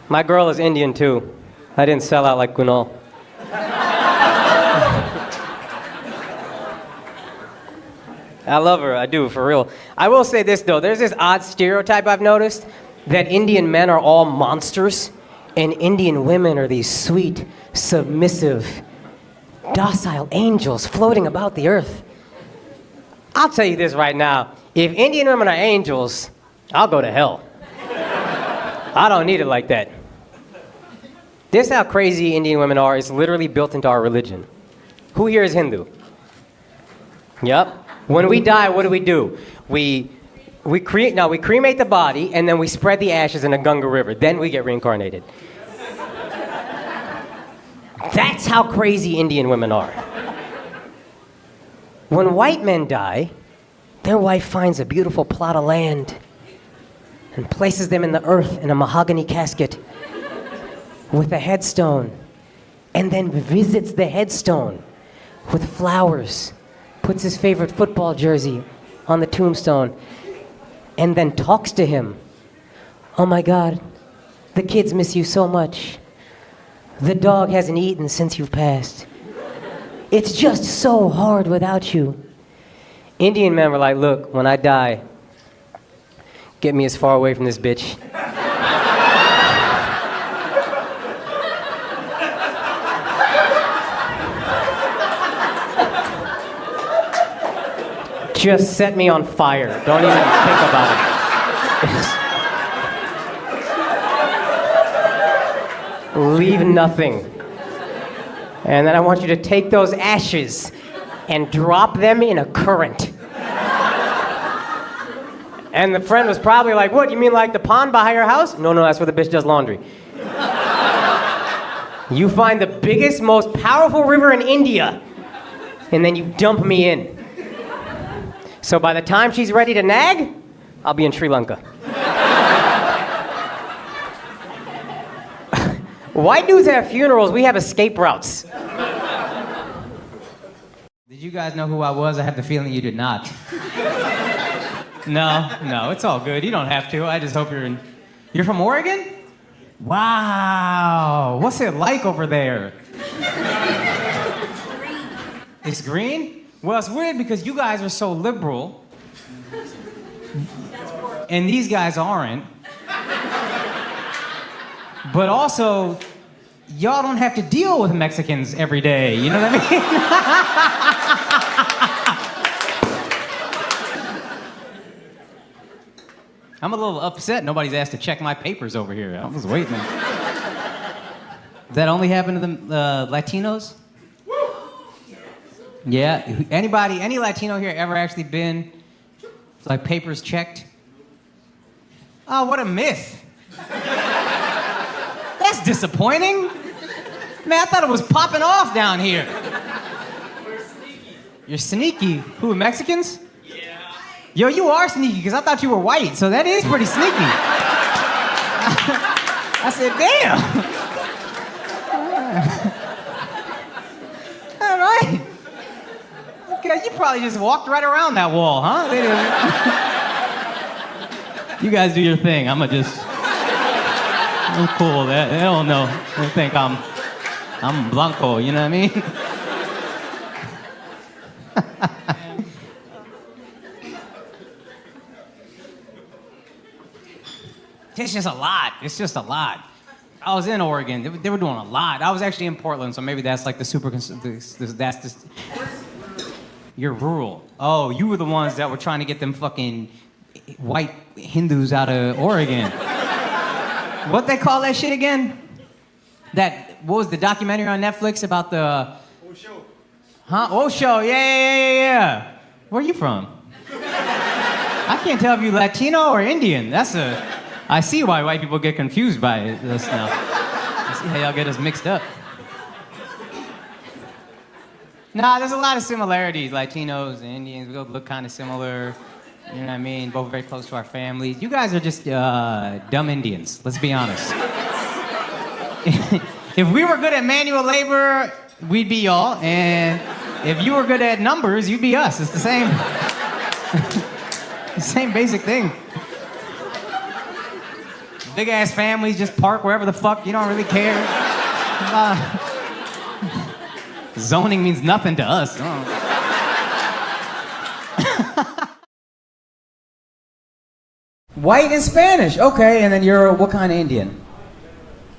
My girl is Indian too. I didn't sell out like Kunal. I love her, I do, for real. I will say this though, there's this odd stereotype I've noticed that Indian men are all monsters and Indian women are these sweet, submissive, docile angels floating about the earth. I'll tell you this right now, if Indian women are angels, I'll go to hell. I don't need it like that. This is how crazy Indian women are. It's literally built into our religion. Who here is Hindu? Yep. When we die, what do? We cremate the body and then we spread the ashes in a Ganga river. Then we get reincarnated. That's how crazy Indian women are. When white men die, their wife finds a beautiful plot of land and places them in the earth in a mahogany casket with a headstone, and then visits the headstone with flowers, puts his favorite football jersey on the tombstone, and then talks to him. Oh my God, the kids miss you so much. The dog hasn't eaten since you've passed. It's just so hard without you. Indian men were like, look, when I die, get me as far away from this bitch. Just set me on fire. Don't even think about it. Leave nothing. And then I want you to take those ashes and drop them in a current. And the friend was probably like, what, you mean like the pond behind your house? No, that's where the bitch does laundry. You find the biggest, most powerful river in India, and then you dump me in. So by the time she's ready to nag, I'll be in Sri Lanka. White dudes have funerals, we have escape routes. Did you guys know who I was? I have the feeling you did not. No, it's all good. You don't have to. I just hope you're from Oregon? Wow, what's it like over there? It's green? Well, it's weird because you guys are so liberal, and these guys aren't. But also, y'all don't have to deal with Mexicans every day, you know what I mean? I'm a little upset nobody's asked to check my papers over here. I was waiting. Does that only happen to the Latinos? Yeah, any Latino here ever actually been, like, papers checked? Oh, what a myth. That's disappointing. Man, I thought it was popping off down here. We're sneaky. You're sneaky? Who, Mexicans? Yeah. Yo, you are sneaky, because I thought you were white, so that is pretty sneaky. I said, damn. All right. Okay, you probably just walked right around that wall, huh? You guys do your thing. I'm cool with that. They don't know. They think I'm Blanco, you know what I mean? It's just a lot. It's just a lot. I was in Oregon. They were doing a lot. I was actually in Portland, so maybe that's like the super. That's just. You're rural. Oh, you were the ones that were trying to get them fucking white Hindus out of Oregon. What they call that shit again? What was the documentary on Netflix about the... Osho. Huh? Osho, yeah. Where are you from? I can't tell if you're Latino or Indian. I see why white people get confused by this now. I see how y'all get us mixed up. Nah, there's a lot of similarities. Latinos and Indians, we both look kind of similar. You know what I mean? Both very close to our families. You guys are just dumb Indians, let's be honest. If we were good at manual labor, we'd be y'all. And if you were good at numbers, you'd be us. It's the same, the same basic thing. Big ass families just park wherever the fuck. You don't really care. Zoning means nothing to us. White and Spanish. Okay, and then you're what kind of Indian?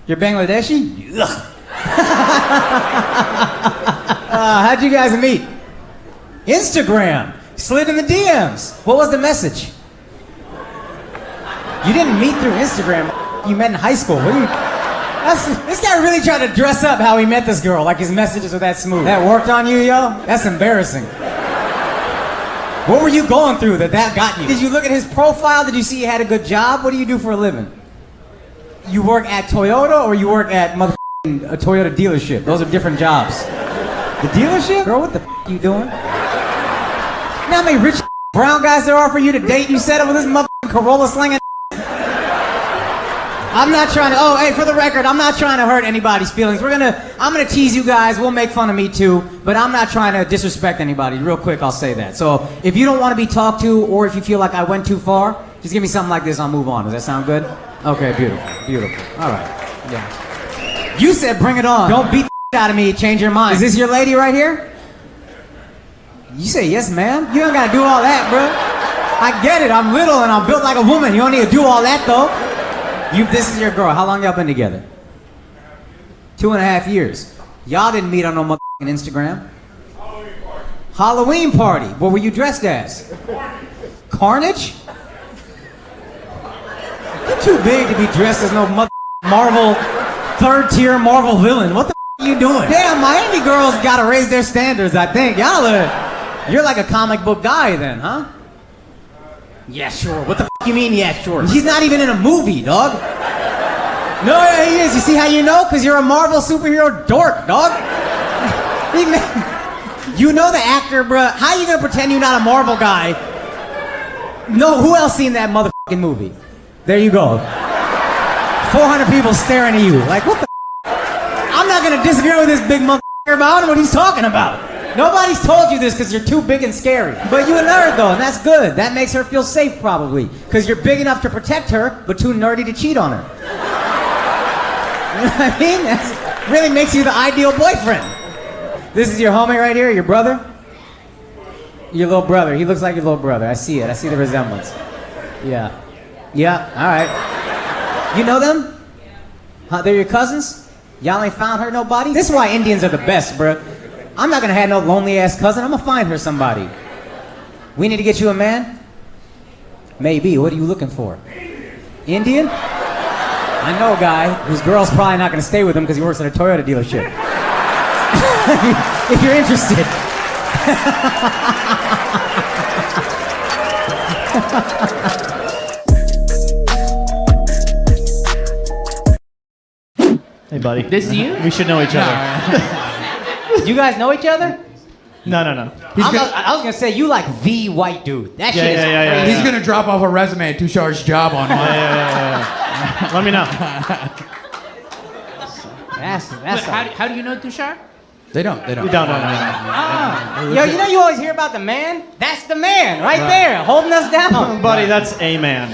You're Bangladeshi? How'd you guys meet? Instagram. Slid in the DMs. What was the message? You didn't meet through Instagram. You met in high school. What do you... this guy really tried to dress up how he met this girl, like his messages were that smooth. That worked on you, yo? That's embarrassing. What were you going through that got you? Did you look at his profile? Did you see he had a good job? What do you do for a living? You work at Toyota or you work at a Toyota dealership? Those are different jobs. The dealership? Girl, what the are you doing? You know how many rich brown guys there are for you to date? You set up with this Corolla slinging. I'm not trying to, hey, for the record, I'm not trying to hurt anybody's feelings. I'm gonna tease you guys, we'll make fun of me too, but I'm not trying to disrespect anybody. Real quick, I'll say that. So, if you don't want to be talked to, or if you feel like I went too far, just give me something like this, I'll move on. Does that sound good? Okay, beautiful. All right, yeah. You said bring it on. Don't beat the out of me, change your mind. Is this your lady right here? You say yes, ma'am? You don't gotta do all that, bro. I get it, I'm little and I'm built like a woman. You don't need to do all that, though. This is your girl. How long y'all been together? 2.5 years. Y'all didn't meet on no motherfucking Instagram. Halloween party. What were you dressed as? Carnage? You're too big to be dressed as no Marvel, third-tier Marvel villain. What the are you doing? Damn, Miami girls gotta raise their standards, I think. You're like a comic book guy then, huh? Yeah, sure. What the you mean, yeah, sure? He's not even in a movie, dog. No, yeah, he is. You see how you know? Because you're a Marvel superhero dork, dog. You know the actor, bruh. How you gonna pretend you're not a Marvel guy? No, who else seen that motherfucking movie? There you go. 400 people staring at you. Like, what the I'm not gonna disagree with this big motherfucker, but I don't know what he's talking about. Nobody's told you this because you're too big and scary. But you're a nerd, though, and that's good. That makes her feel safe, probably. Because you're big enough to protect her, but too nerdy to cheat on her. You know what I mean? That really makes you the ideal boyfriend. This is your homie right here, your brother? Your little brother. He looks like your little brother. I see it. I see the resemblance. Yeah. Yeah, all right. You know them? Huh, they're your cousins? Y'all ain't found her nobody? This is why Indians are the best, bruh. I'm not gonna have no lonely ass cousin. I'm gonna find her somebody. We need to get you a man? Maybe. What are you looking for? Indian? I know a guy whose girl's probably not gonna stay with him because he works at a Toyota dealership. If you're interested. Hey, buddy. This you? We should know each other. You guys know each other? No. I was gonna say you like the white dude. That shit is crazy. He's gonna drop off a resume at Tushar's job on Monday. Yeah. Let me know. That's How do you know Tushar? They don't. No. Yo, you know you always hear about the man? That's the man right there, holding us down. Buddy, that's a man.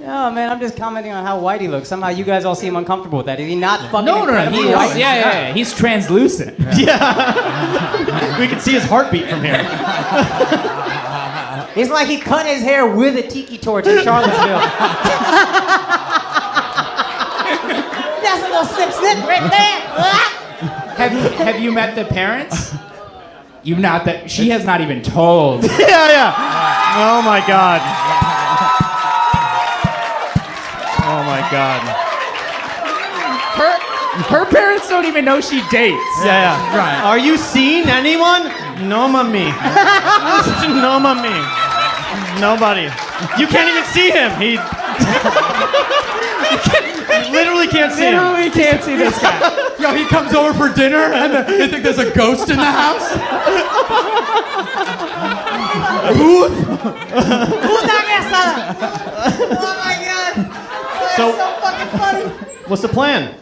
No, man, I'm just commenting on how white he looks. Somehow you guys all seem uncomfortable with that. Is he not fucking No. incredibly He white? yeah. He's translucent. Yeah. We can see his heartbeat from here. It's like he cut his hair with a tiki torch in Charlottesville. That's a little snip right there. Have you met the parents? You've not that. She has not even told. Yeah. Oh my god. Oh my god. Her parents don't even know she dates. Yeah. Right. Are you seeing anyone? No, mami. No, mami. Nobody. You can't even see him. He literally can't see him. Literally can't see this guy. Yo, he comes over for dinner and they think there's a ghost in the house. Oh my god. So, So fucking funny. what's the plan?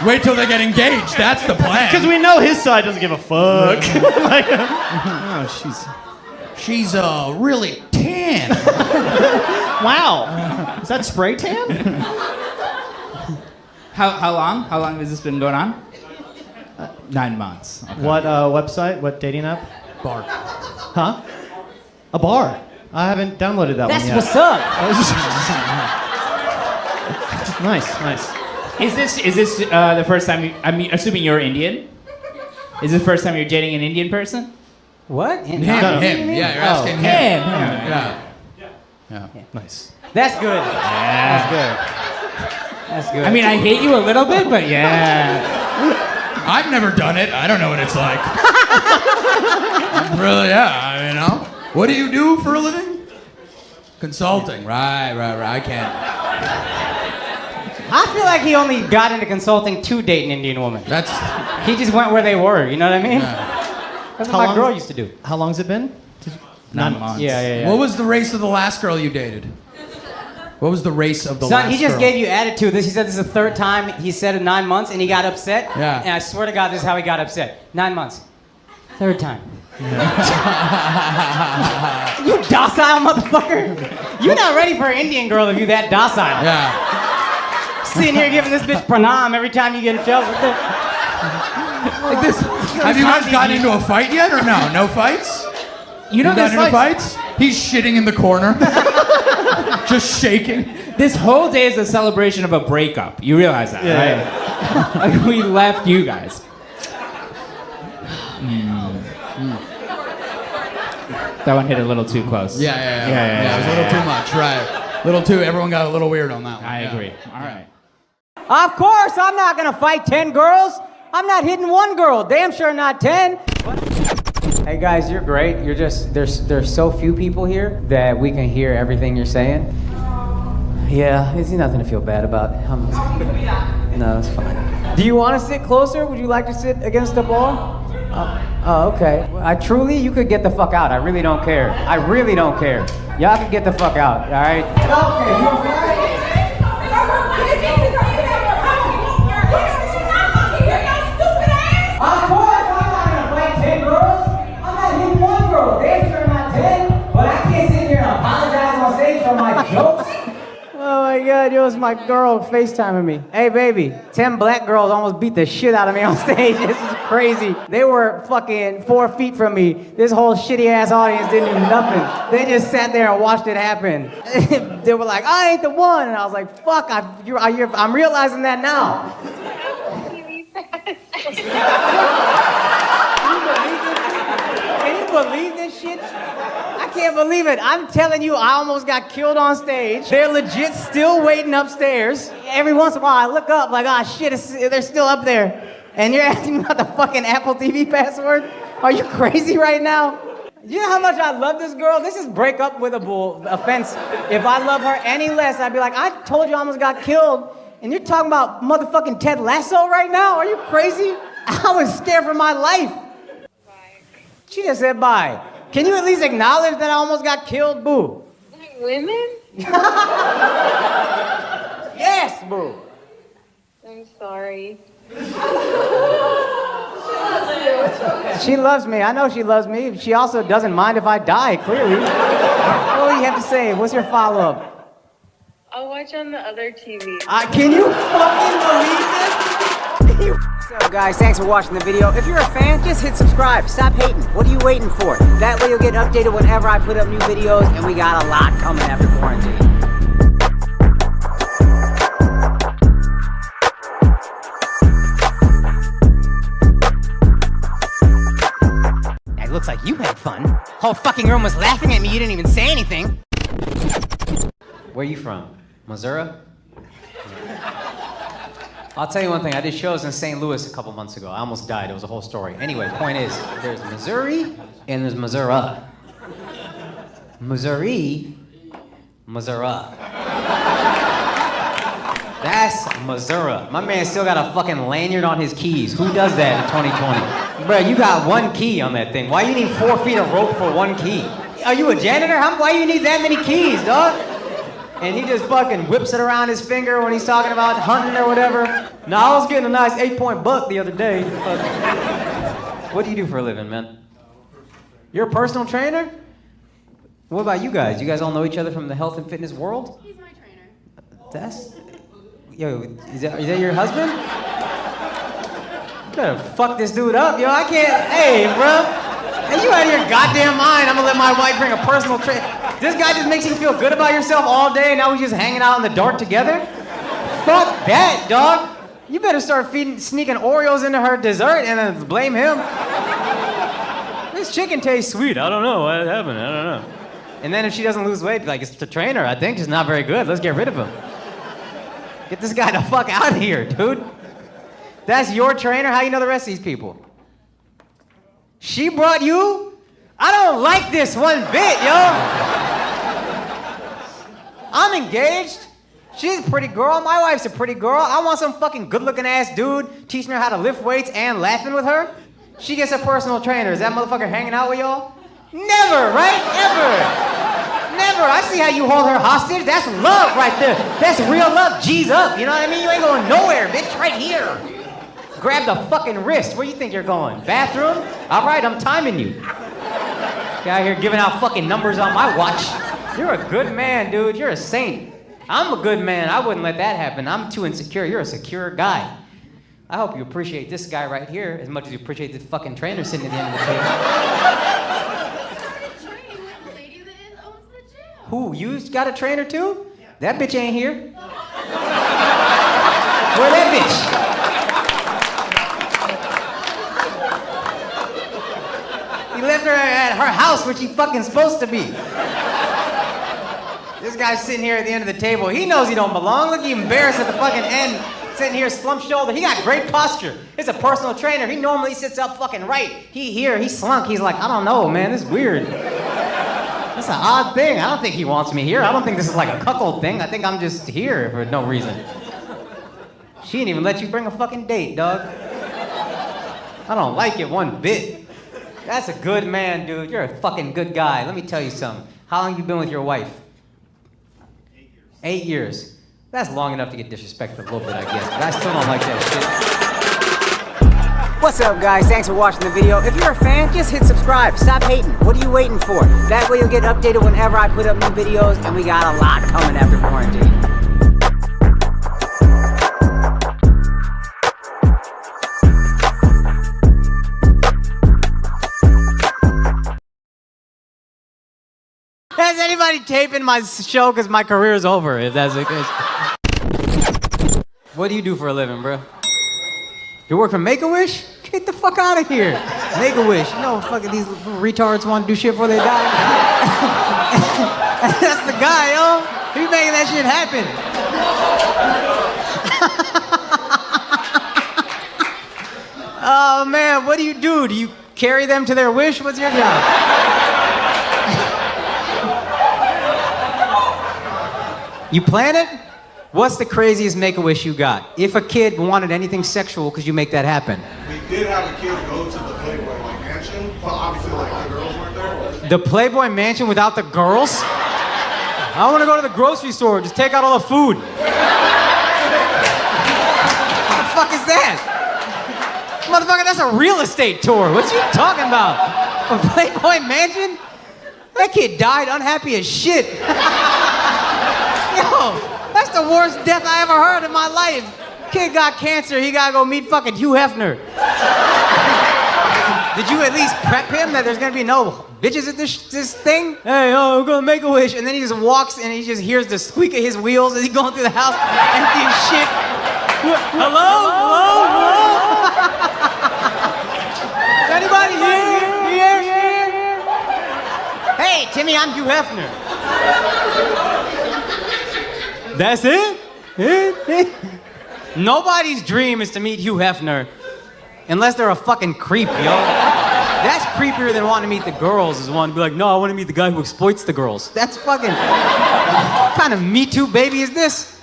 Wait till they get engaged. That's the plan. Because we know his side doesn't give a fuck. Like, oh, she's She's really tan. tan. Wow. Is that spray tan? How long? How long has this been going on? 9 months. Okay. What website? What dating app? Bar. Huh? A bar. I haven't downloaded that That's one yet. what's up. Nice. Is this the first time? I mean, assuming you're Indian. Is this the first time you're dating an Indian person? What? Him. Yeah, you're asking him. Yeah. Nice. That's good. Yeah. That's good. I mean, I hate you a little bit, but yeah. I've never done it. I don't know what it's like. Really, yeah, you know. What do you do for a living? Consulting. Right. I can't. I feel like he only got into consulting to date an Indian woman. That's. He just went where they were, you know what I mean? Yeah. That's How what my long- girl used to do. How long's it been? 9 months. Yeah. What was the race of the last girl you dated? What was the race of the last Son, he just girl? gave you attitude. He said this is the third time he said it 9 months and he got upset. Yeah. And I swear to God, this is how he got upset. 9 months. Third time. You docile motherfucker. You're not ready for an Indian girl if you that docile. Yeah. Sitting here giving this bitch pranam every time you get in trouble. Like this. Have you guys gotten into a fight yet or no? No fights? You know, You gotten this into fights? He's shitting in the corner. Just shaking. This whole day is a celebration of a breakup. You realize that, right? Like we left you guys. That one hit a little too close. Yeah. It was a little too much, right? Little too. Everyone got a little weird on that one. I yeah. agree. All right. Of course, I'm not gonna fight 10 girls. I'm not hitting one girl. Damn sure not 10. Hey guys, you're great. You're just there's so few people here that we can hear everything you're saying. Yeah, it's nothing to feel bad about. No, it's fine. Do you want to sit closer? Would you like to sit against the wall? Oh, okay. You could get the fuck out. I really don't care. I really don't care. Y'all can get the fuck out, all right? Of course, I'm not gonna fight 10 girls. I'm not hitting one girl. Damn sure not 10. But I can't sit here and apologize on stage for my jokes. Oh my God, it was my girl FaceTiming me. Hey baby, 10 black girls almost beat the shit out of me on stage. This is crazy. They were fucking 4 feet from me. This whole shitty ass audience didn't do nothing. They just sat there and watched it happen. They were like, I ain't the one. And I was like, fuck, I'm realizing that now. Can you believe this shit? I can't believe it. I'm telling you, I almost got killed on stage. They're legit still waiting upstairs. Every once in a while, I look up like, ah, shit, they're still up there. And you're asking me about the fucking Apple TV password? Are you crazy right now? You know how much I love this girl? This is break up with a bull offense. If I love her any less, I'd be like, I told you I almost got killed. And you're talking about motherfucking Ted Lasso right now? Are you crazy? I was scared for my life. Bye. She just said bye. Can you at least acknowledge that I almost got killed, boo? Like women? Yes, boo. I'm sorry. She loves me. I know she loves me. She also doesn't mind if I die, clearly. What do you have to say? What's your follow-up? I'll watch on the other TV. Can you fucking believe this? What's up, guys? Thanks for watching the video. If you're a fan, just hit subscribe. Stop hating. What are you waiting for? That way you'll get updated whenever I put up new videos, and we got a lot coming after quarantine. It looks like you had fun. Whole fucking room was laughing at me. You didn't even say anything. Where you from? Missouri? I'll tell you one thing. I did shows in St. Louis a couple months ago. I almost died. It was a whole story. Anyway, the point is, there's Missouri and there's Missouri. Missouri. That's Missouri. My man still got a fucking lanyard on his keys. Who does that in 2020? Bro, you got one key on that thing. Why you need 4 feet of rope for one key? Are you a janitor? Why you need that many keys, dog? And he just fucking whips it around his finger when he's talking about hunting or whatever. Now, I was getting a nice 8-point buck the other day. What do you do for a living, man? You're a personal trainer? What about you guys? You guys all know each other from the health and fitness world? He's my trainer. That's... Yo, is that your husband? You better fuck this dude up, yo. I can't... Hey, bro. Hey, you out of your goddamn mind. I'm gonna let my wife bring a personal trainer. This guy just makes you feel good about yourself all day, and now we're just hanging out in the dark together? Fuck that, dog. You better start sneaking Oreos into her dessert and then blame him. This chicken tastes sweet. I don't know what happened. I don't know. And then if she doesn't lose weight, be like, it's the trainer, I think. He's not very good. Let's get rid of him. Get this guy the fuck out of here, dude. That's your trainer? How you know the rest of these people? She brought you? I don't like this one bit, yo. I'm engaged. She's a pretty girl. My wife's a pretty girl. I want some fucking good-looking ass dude teaching her how to lift weights and laughing with her. She gets a personal trainer. Is that motherfucker hanging out with y'all? Never, right? Ever. Never. I see how you hold her hostage. That's love right there. That's real love. G's up. You know what I mean? You ain't going nowhere, bitch. Right here. Grab the fucking wrist. Where you think you're going? Bathroom? All right, I'm timing you. You're out here giving out fucking numbers on my watch. You're a good man, dude. You're a saint. I'm a good man. I wouldn't let that happen. I'm too insecure. You're a secure guy. I hope you appreciate this guy right here as much as you appreciate this fucking trainer sitting at the end of the table. Training with the lady that owns the gym. Who? You got a trainer too? That bitch ain't here. Where that bitch? He left her at her house where she fucking supposed to be. This guy's sitting here at the end of the table. He knows he don't belong. Look, he embarrassed at the fucking end. Sitting here slumped shoulder. He got great posture. It's a personal trainer. He normally sits up fucking right. He slunk. He's like, I don't know, man. This is weird. That's an odd thing. I don't think he wants me here. I don't think this is like a cuckold thing. I think I'm just here for no reason. She didn't even let you bring a fucking date, dog. I don't like it one bit. That's a good man, dude. You're a fucking good guy. Let me tell you something. How long have you been with your wife? 8 years. That's long enough to get disrespected a little bit, I guess. But I still don't like that shit. What's up, guys? Thanks for watching the video. If you're a fan, just hit subscribe. Stop hating. What are you waiting for? That way you'll get updated whenever I put up new videos, and we got a lot coming after quarantine. Has anybody taping my show? Because my career is over, if that's the case. What do you do for a living, bro? You work for Make-A-Wish? Get the fuck out of here. Make-A-Wish. You know, fucking these little retards want to do shit before they die. That's the guy, yo. He making that shit happen. Oh, man, what do you do? Do you carry them to their wish? What's your job? You plan it? What's the craziest Make-A-Wish you got? If a kid wanted anything sexual, could you make that happen? We did have a kid go to the Playboy Mansion, but obviously like the girls weren't there. The Playboy Mansion without the girls? I want to go to the grocery store. Just take out all the food. What the fuck is that? Motherfucker, that's a real estate tour. What you talking about? A Playboy Mansion? That kid died unhappy as shit. Yo, that's the worst death I ever heard in my life. Kid got cancer, he gotta go meet fucking Hugh Hefner. Did you at least prep him that there's gonna be no bitches at this thing? Hey, I'm gonna make a wish. And then he just walks and he just hears the squeak of his wheels as he's going through the house, empty as shit. Hello? Is anybody here? Hey, Timmy, I'm Hugh Hefner. That's it? Nobody's dream is to meet Hugh Hefner unless they're a fucking creep, yo. That's creepier than wanting to meet the girls is wanting to be like, no, I want to meet the guy who exploits the girls. That's fucking... What kind of Me Too baby is this?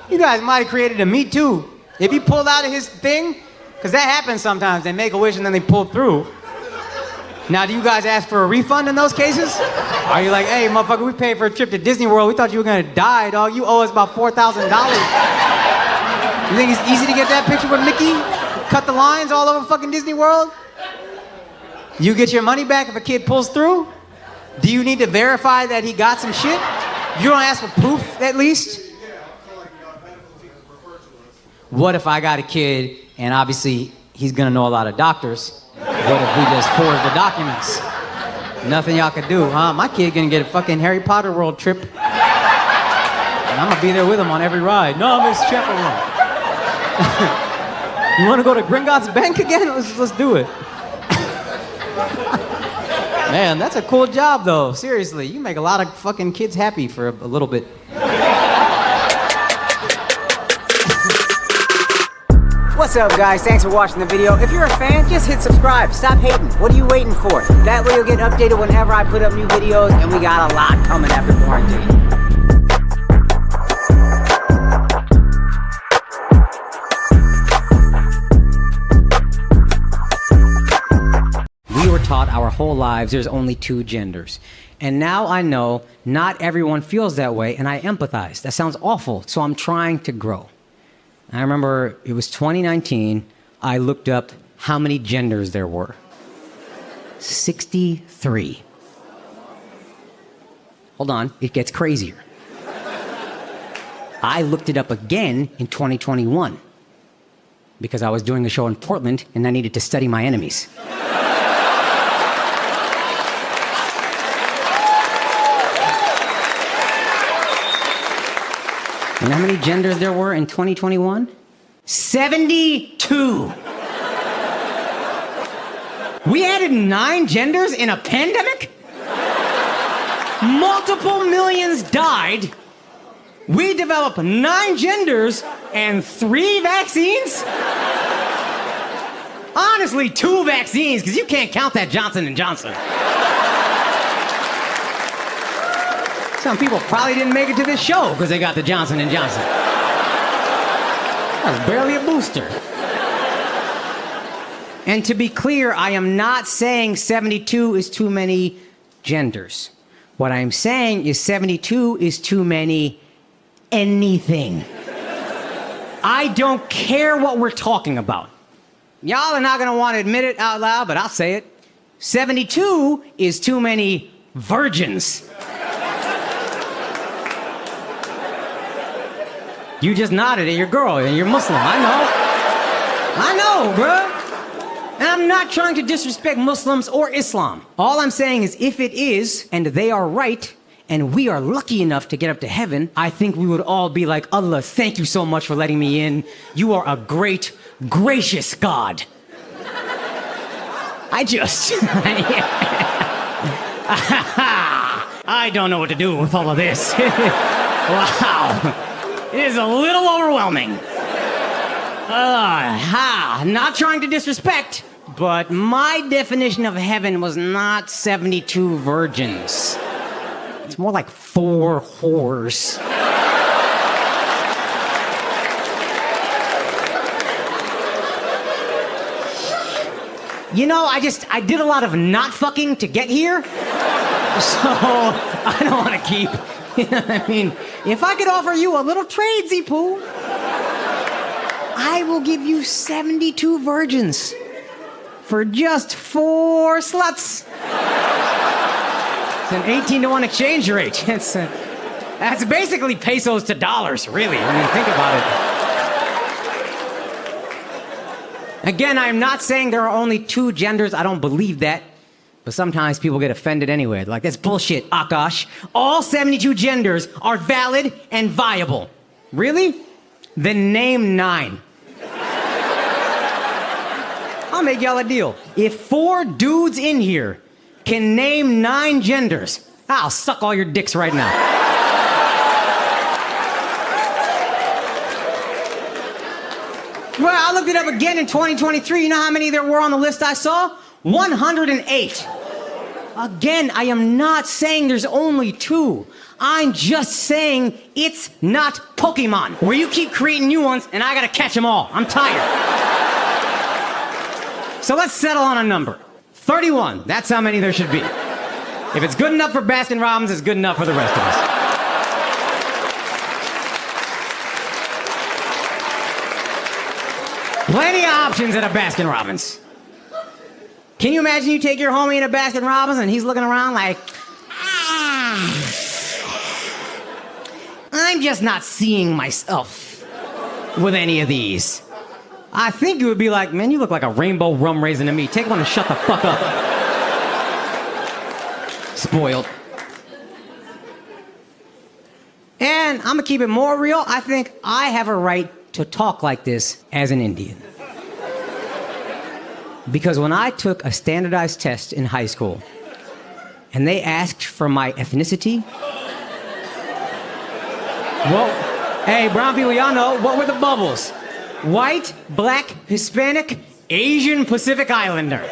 You guys might have created a Me Too. If he pulled out of his thing, because that happens sometimes. They make a wish and then they pull through. Now, do you guys ask for a refund in those cases? Are you like, hey, motherfucker, we paid for a trip to Disney World. We thought you were gonna die, dog. You owe us about $4,000. You think it's easy to get that picture with Mickey? Cut the lines all over fucking Disney World? You get your money back if a kid pulls through? Do you need to verify that he got some shit? You don't ask for proof, at least? What if I got a kid, and obviously he's gonna know a lot of doctors? What if we just forged the documents? Nothing y'all could do, huh? My kid gonna get a fucking Harry Potter world trip. And I'm gonna be there with him on every ride. No, Miss Chaperone. You wanna go to Gringotts Bank again? Let's do it. Man, that's a cool job though. Seriously, you make a lot of fucking kids happy for a little bit. What's up, guys? Thanks for watching the video. If you're a fan, just hit subscribe. Stop hating. What are you waiting for? That way you'll get updated whenever I put up new videos, and we got a lot coming after quarantine. We were taught our whole lives there's only two genders. And now I know not everyone feels that way, and I empathize. That sounds awful, so I'm trying to grow. I remember it was 2019, I looked up how many genders there were. 63. Hold on, it gets crazier. I looked it up again in 2021 because I was doing a show in Portland and I needed to study my enemies. You know how many genders there were in 2021? 72. We added 9 genders in a pandemic? Multiple millions died. We developed 9 genders and 3 vaccines? Honestly, 2 vaccines, because you can't count that Johnson & Johnson. Some people probably didn't make it to this show because they got the Johnson & Johnson. That was barely a booster. And to be clear, I am not saying 72 is too many genders. What I'm saying is 72 is too many anything. I don't care what we're talking about. Y'all are not going to want to admit it out loud, but I'll say it. 72 is too many virgins. You just nodded at your girl and you're Muslim. I know, bruh. And I'm not trying to disrespect Muslims or Islam. All I'm saying is if it is, and they are right, and we are lucky enough to get up to heaven, I think we would all be like, Allah, thank you so much for letting me in. You are a great, gracious God. I don't know what to do with all of this. Wow. It is a little overwhelming. Not trying to disrespect, but my definition of heaven was not 72 virgins. It's more like 4 whores. You know, I did a lot of not fucking to get here, so I don't want to keep. You know what I mean? If I could offer you a little trade, Zipu, I will give you 72 virgins for just 4 sluts. It's an 18-to-1 exchange rate. That's basically pesos to dollars, really, when you think about it. Again, I'm not saying there are only 2 genders. I don't believe that. But sometimes people get offended anyway. They're like, that's bullshit, Akaash. All 72 genders are valid and viable. Really? Then name 9. I'll make y'all a deal. If 4 dudes in here can name 9 genders, I'll suck all your dicks right now. Well, I looked it up again in 2023. You know how many there were on the list I saw? 108. Again, I am not saying there's only 2. I'm just saying it's not Pokemon, where you keep creating new ones and I gotta catch them all. I'm tired. So let's settle on a number. 31. That's how many there should be. If it's good enough for Baskin-Robbins, it's good enough for the rest of us. Plenty of options at a Baskin-Robbins. Can you imagine you take your homie in a Baskin-Robbins and he's looking around like, I'm just not seeing myself with any of these. I think you would be like, man, you look like a rainbow rum raisin to me. Take one and shut the fuck up. Spoiled. And I'm gonna keep it more real. I think I have a right to talk like this as an Indian. Because when I took a standardized test in high school and they asked for my ethnicity, well, hey, brown people, y'all know, what were the bubbles? White, black, Hispanic, Asian, Pacific Islander.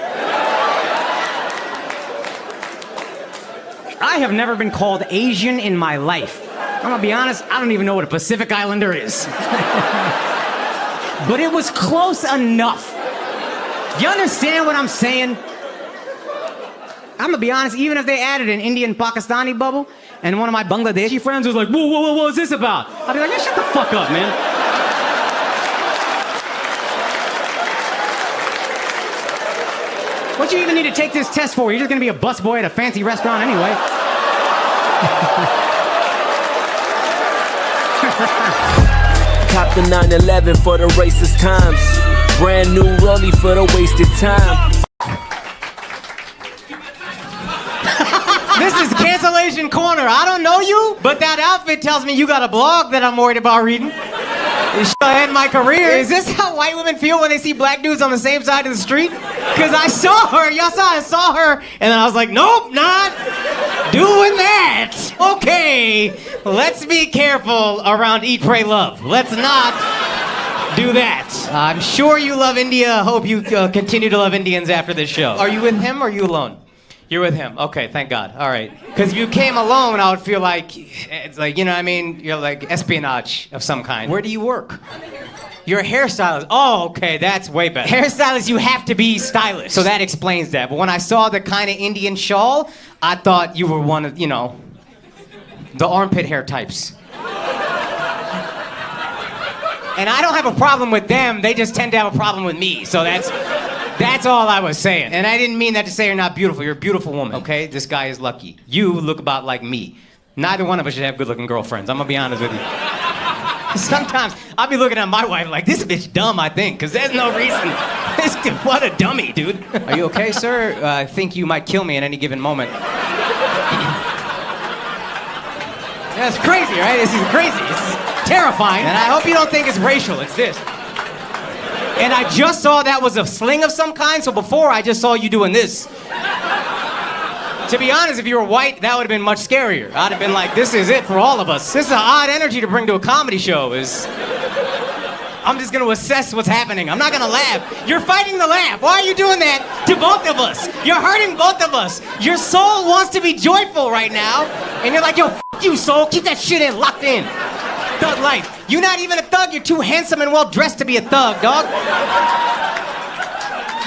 I have never been called Asian in my life. I'm gonna be honest, I don't even know what a Pacific Islander is. But it was close enough. You understand what I'm saying? I'm gonna be honest, even if they added an Indian-Pakistani bubble, and one of my Bangladeshi friends was like, whoa, whoa, whoa, what is this about? I'd be like, yeah, shut the fuck up, man. What you even need to take this test for? You're just gonna be a busboy at a fancy restaurant anyway. Cop the 911 for the racist times. Brand new rollie for the wasted time. This is Cancellation Corner. I don't know you, but that outfit tells me you got a blog that I'm worried about reading. It should end my career. Is this how white women feel when they see black dudes on the same side of the street? Because I saw her. I saw her, and then I was like, nope, not doing that. Okay, let's be careful around Eat, Pray, Love. Let's not do that. I'm sure you love India. Hope you continue to love Indians after this show. Are you with him or are you alone? You're with him. Okay, thank God. All right. Because if you came alone, I would feel like, it's like, you know what I mean? You're like espionage of some kind. Where do you work? You're a hairstylist. Oh, okay, that's way better. Hairstylist, you have to be stylish. So that explains that. But when I saw the kind of Indian shawl, I thought you were one of, you know, the armpit hair types. And I don't have a problem with them. They just tend to have a problem with me. So that's all I was saying. And I didn't mean that to say you're not beautiful. You're a beautiful woman, okay? This guy is lucky. You look about like me. Neither one of us should have good-looking girlfriends. I'm gonna be honest with you. Sometimes I'll be looking at my wife like, this bitch dumb, I think, because there's no reason. What a dummy, dude. Are you okay, sir? I think you might kill me at any given moment. That's crazy, right? This is crazy. This is terrifying. And I hope you don't think it's racial. It's this. And I just saw that was a sling of some kind, so before I just saw you doing this. To be honest, if you were white, that would have been much scarier. I'd have been like, this is it for all of us. This is an odd energy to bring to a comedy show. I'm just gonna assess what's happening. I'm not gonna laugh. You're fighting the laugh. Why are you doing that to both of us? You're hurting both of us. Your soul wants to be joyful right now, and you're like, yo, f you, soul. Keep that shit in, locked in. Thug life. You're not even a thug. You're too handsome and well dressed to be a thug, dog.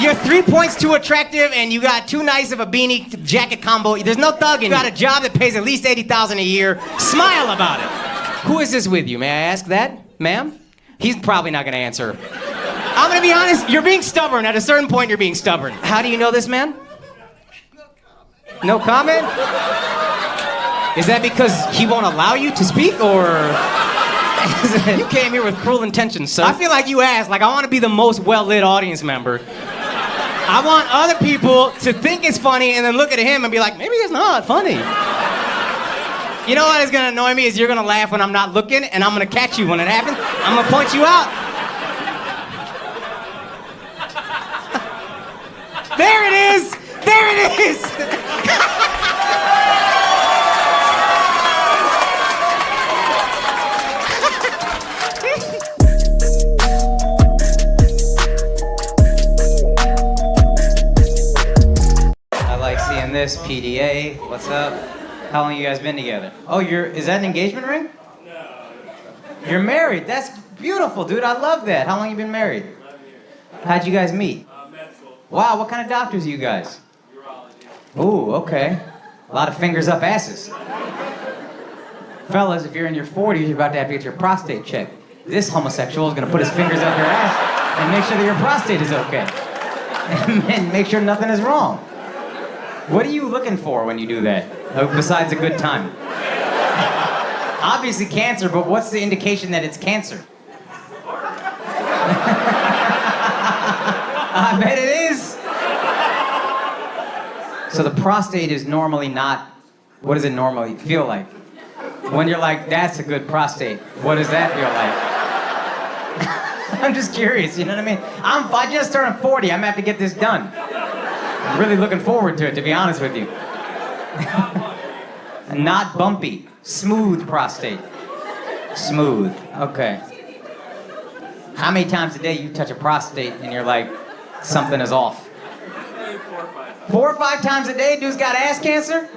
You're 3 points too attractive, and you got too nice of a beanie jacket combo. There's no thugging. You got a job that pays at least $80,000 a year. Smile about it. Who is this with you? May I ask that, ma'am? He's probably not gonna answer. I'm gonna be honest. You're being stubborn. At a certain point, you're being stubborn. How do you know this man? No comment? Is that because he won't allow you to speak, or? You came here with cruel intentions, sir. I feel like you asked, like, I want to be the most well-lit audience member. I want other people to think it's funny and then look at him and be like, maybe it's not funny. You know what is going to annoy me is you're going to laugh when I'm not looking, and I'm going to catch you when it happens. I'm going to point you out. There it is! There it is! This PDA, what's up? How long you guys been together? Oh, is that an engagement ring? No. You're married. That's beautiful, dude. I love that. How long you been married? 11 years. How'd you guys meet? Med school. Wow, what kind of doctors are you guys? Urology. Ooh, okay. A lot of fingers up asses. Fellas, if you're in your 40s, you're about to have to get your prostate checked. This homosexual is gonna put his fingers up your ass and make sure that your prostate is okay. And make sure nothing is wrong. What are you looking for when you do that, besides a good time? Obviously cancer, but what's the indication that it's cancer? I bet it is. So the prostate is normally not, what does it normally feel like? When you're like, that's a good prostate, what does that feel like? I'm just curious, you know what I mean? I just turned 40, I'm gonna have to get this done. I'm really looking forward to it, to be honest with you. Not bumpy, smooth prostate. Smooth, okay. How many times a day you touch a prostate and you're like, something is off? 4 or 5 times a day, dude's got ass cancer?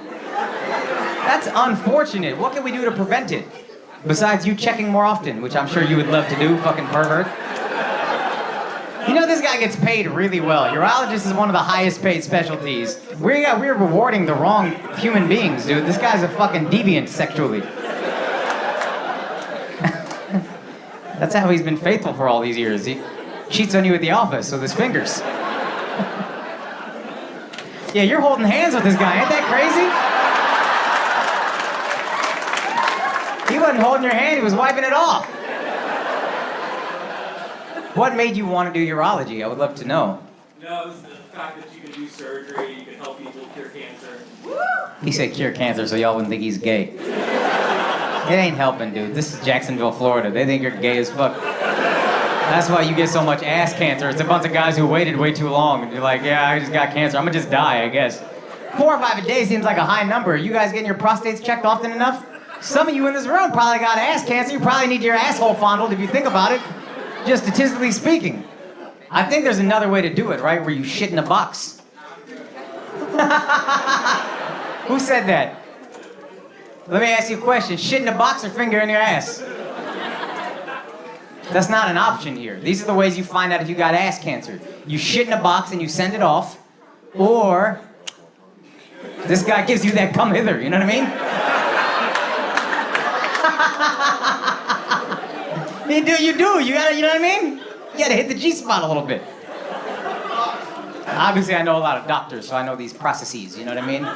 That's unfortunate. What can we do to prevent it? Besides you checking more often, which I'm sure you would love to do, fucking pervert. You know this guy gets paid really well. Urologist is one of the highest paid specialties. We're rewarding the wrong human beings, dude. This guy's a fucking deviant sexually. That's how he's been faithful for all these years. He cheats on you at the office with his fingers. Yeah, you're holding hands with this guy. Ain't that crazy? He wasn't holding your hand, he was wiping it off. What made you want to do urology? I would love to know. No, it's the fact that you can do surgery, you can help people cure cancer. He said cure cancer so y'all wouldn't think he's gay. It ain't helping, dude. This is Jacksonville, Florida. They think you're gay as fuck. That's why you get so much ass cancer. It's a bunch of guys who waited way too long. And you're like, yeah, I just got cancer. I'm gonna just die, I guess. 4 or 5 a day seems like a high number. You guys getting your prostates checked often enough? Some of you in this room probably got ass cancer. You probably need your asshole fondled if you think about it. Just statistically speaking. I think there's another way to do it, right? Where you shit in a box. Who said that? Let me ask you a question. Shit in a box or finger in your ass? That's not an option here. These are the ways you find out if you got ass cancer. You shit in a box and you send it off, or this guy gives you that come hither, you know what I mean? You gotta, you know what I mean? You gotta hit the G-spot a little bit. Obviously, I know a lot of doctors, so I know these processes, you know what I mean?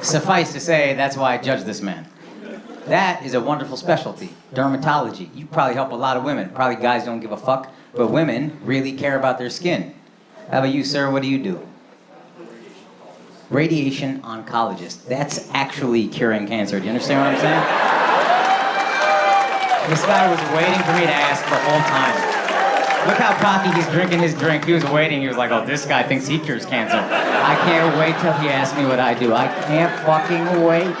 Suffice to say, that's why I judge this man. That is a wonderful specialty, dermatology. You probably help a lot of women. Probably guys don't give a fuck, but women really care about their skin. How about you, sir? What do you do? Radiation oncologist. That's actually curing cancer. Do you understand what I'm saying? This guy was waiting for me to ask the whole time. Look how cocky he's drinking his drink. He was waiting. He was like, oh, this guy thinks he cures cancer. I can't wait till he asks me what I do. I can't fucking wait.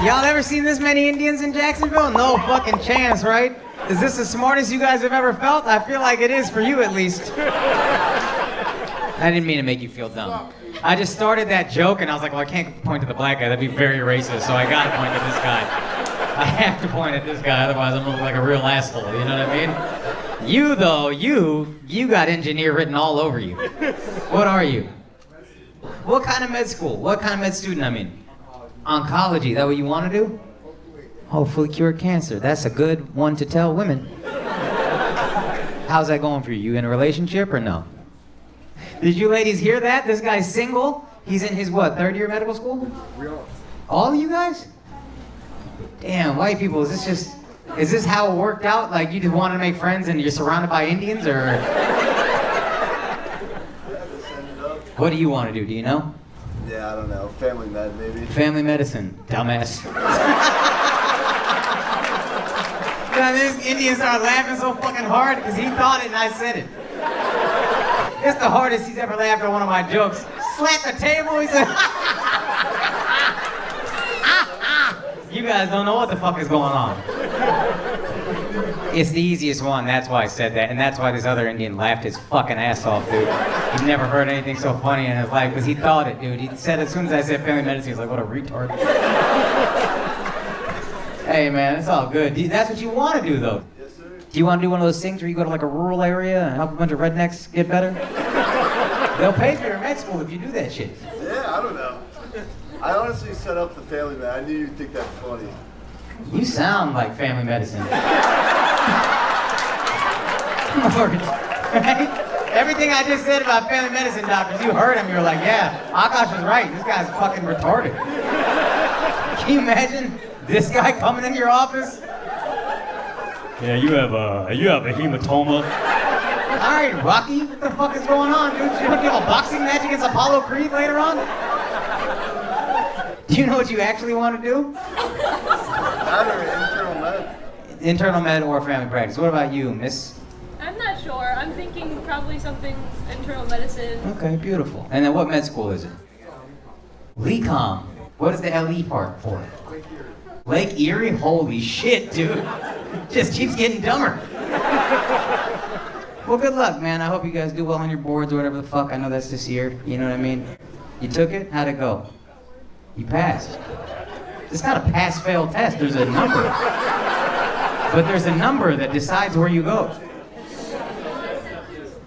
Y'all ever seen this many Indians in Jacksonville? No fucking chance, right? Is this the smartest you guys have ever felt? I feel like it is for you at least. I didn't mean to make you feel dumb. I just started that joke and I was like, well, I can't point to the black guy. That'd be very racist, so I gotta point at this guy. I have to point at this guy, otherwise I'm gonna look like a real asshole, you know what I mean? You though, you got engineer written all over you. What are you? What kind of med school? What kind of med student, I mean? Oncology, that what you want to do? Hopefully cure cancer. That's a good one to tell women. How's that going for you? You in a relationship or no? Did you ladies hear that? This guy's single. He's in his what, 3rd year medical school? All of you guys? Damn, white people, is this how it worked out? Like you just wanted to make friends and you're surrounded by Indians, or? What do you want to do you know? Yeah, I don't know. Family med, maybe. Family medicine, dumbass. God, this Indian started laughing so fucking hard because he thought it and I said it. It's the hardest he's ever laughed at one of my jokes. Slap the table, he said. You guys don't know what the fuck is going on. It's the easiest one, that's why I said that, and that's why this other Indian laughed his fucking ass off, dude. He's never heard anything so funny in his life, because he thought it, dude. He said as soon as I said family medicine, he was like, what a retard. Hey, man, it's all good. That's what you want to do, though. Yes, sir. Do you want to do one of those things where you go to like a rural area and help a bunch of rednecks get better? They'll pay for your med school if you do that shit. Yeah, I don't know. I honestly set up the family med. I knew you'd think that's funny. You sound like family medicine. Right? Everything I just said about family medicine doctors, you heard him, you were like, yeah, Akaash was right. This guy's fucking retarded. Can you imagine this guy coming in your office? Yeah, you have a hematoma. All right, Rocky, what the fuck is going on, dude? You don't have a boxing match against Apollo Creed later on? Do you know what you actually want to do? Internal med. Internal med or family practice. What about you, miss? I'm not sure. I'm thinking probably something internal medicine. Okay, beautiful. And then what med school is it? LECOM. What is the LE part for? Lake Erie? Holy shit, dude. Just keeps getting dumber. Well, good luck, man. I hope you guys do well on your boards or whatever the fuck. I know that's this year. You know what I mean? You took it? How'd it go? You passed. It's not a pass-fail test. There's a number. But there's a number that decides where you go.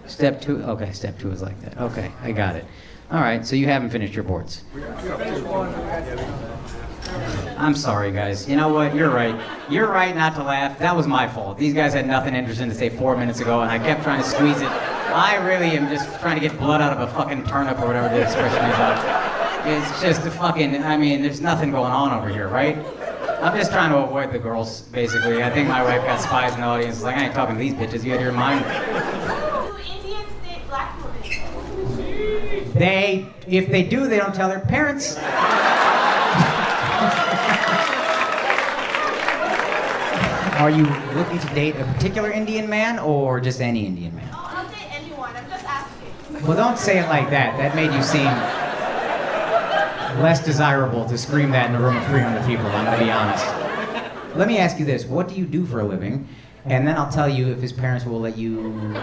Step 2? Okay, step 2 is like that. Okay, I got it. All right, so you haven't finished your boards. I'm sorry, guys. You know what? You're right. You're right not to laugh. That was my fault. These guys had nothing interesting to say 4 minutes ago, and I kept trying to squeeze it. I really am just trying to get blood out of a fucking turnip or whatever the expression is. It's just a fucking, I mean, there's nothing going on over here, right? I'm just trying to avoid the girls, basically. I think my wife got spies in the audience. Like, I ain't talking to these bitches. You out of your mind? Do Indians date black women? If they do, they don't tell their parents. Are you looking to date a particular Indian man or just any Indian man? Oh, I'll date anyone. I'm just asking. Well, don't say it like that. That made you seem less desirable to scream that in a room of 300 people, I'm gonna be honest. Let me ask you this. What do you do for a living? And then I'll tell you if his parents will let you marry him.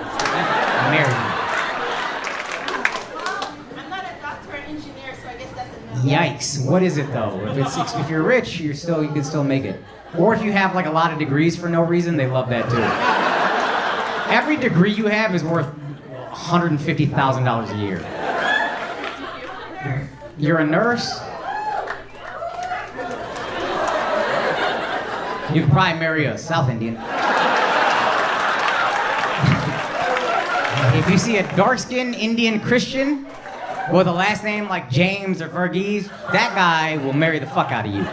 I'm not a doctor or engineer, so I guess that's a no. Yikes. What is it though? If you're rich, you can still make it. Or if you have like a lot of degrees for no reason, they love that too. Every degree you have is worth $150,000 a year. You're a nurse? You could probably marry a South Indian. If you see a dark-skinned Indian Christian with a last name like James or Verghese, that guy will marry the fuck out of you.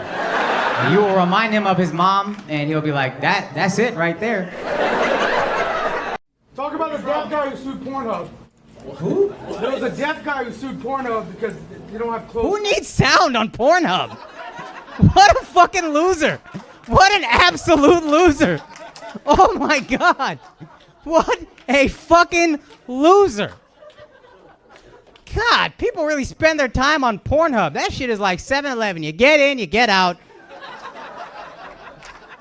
You will remind him of his mom, and he'll be like, that's it right there. Talk about the deaf guy who sued Pornhub. Who? There was a deaf guy who sued Pornhub because they don't have clothes. Who needs sound on Pornhub? What a fucking loser. What an absolute loser. Oh my God. What a fucking loser. God, people really spend their time on Pornhub. That shit is like 7-Eleven. You get in, you get out.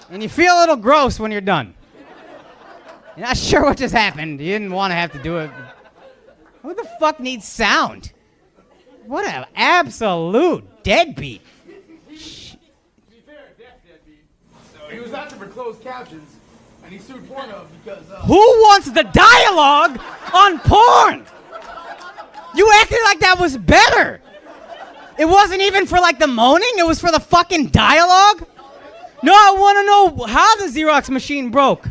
And you feel a little gross when you're done. You're not sure what just happened. You didn't want to have to do it. Who the fuck needs sound? What an absolute deadbeat. To be fair, deaf deadbeat. So he was asking for closed captions, and he sued Pornhub because. Who wants the dialogue on porn? You acted like that was better. It wasn't even for like the moaning, it was for the fucking dialogue? No, I want to know how the Xerox machine broke.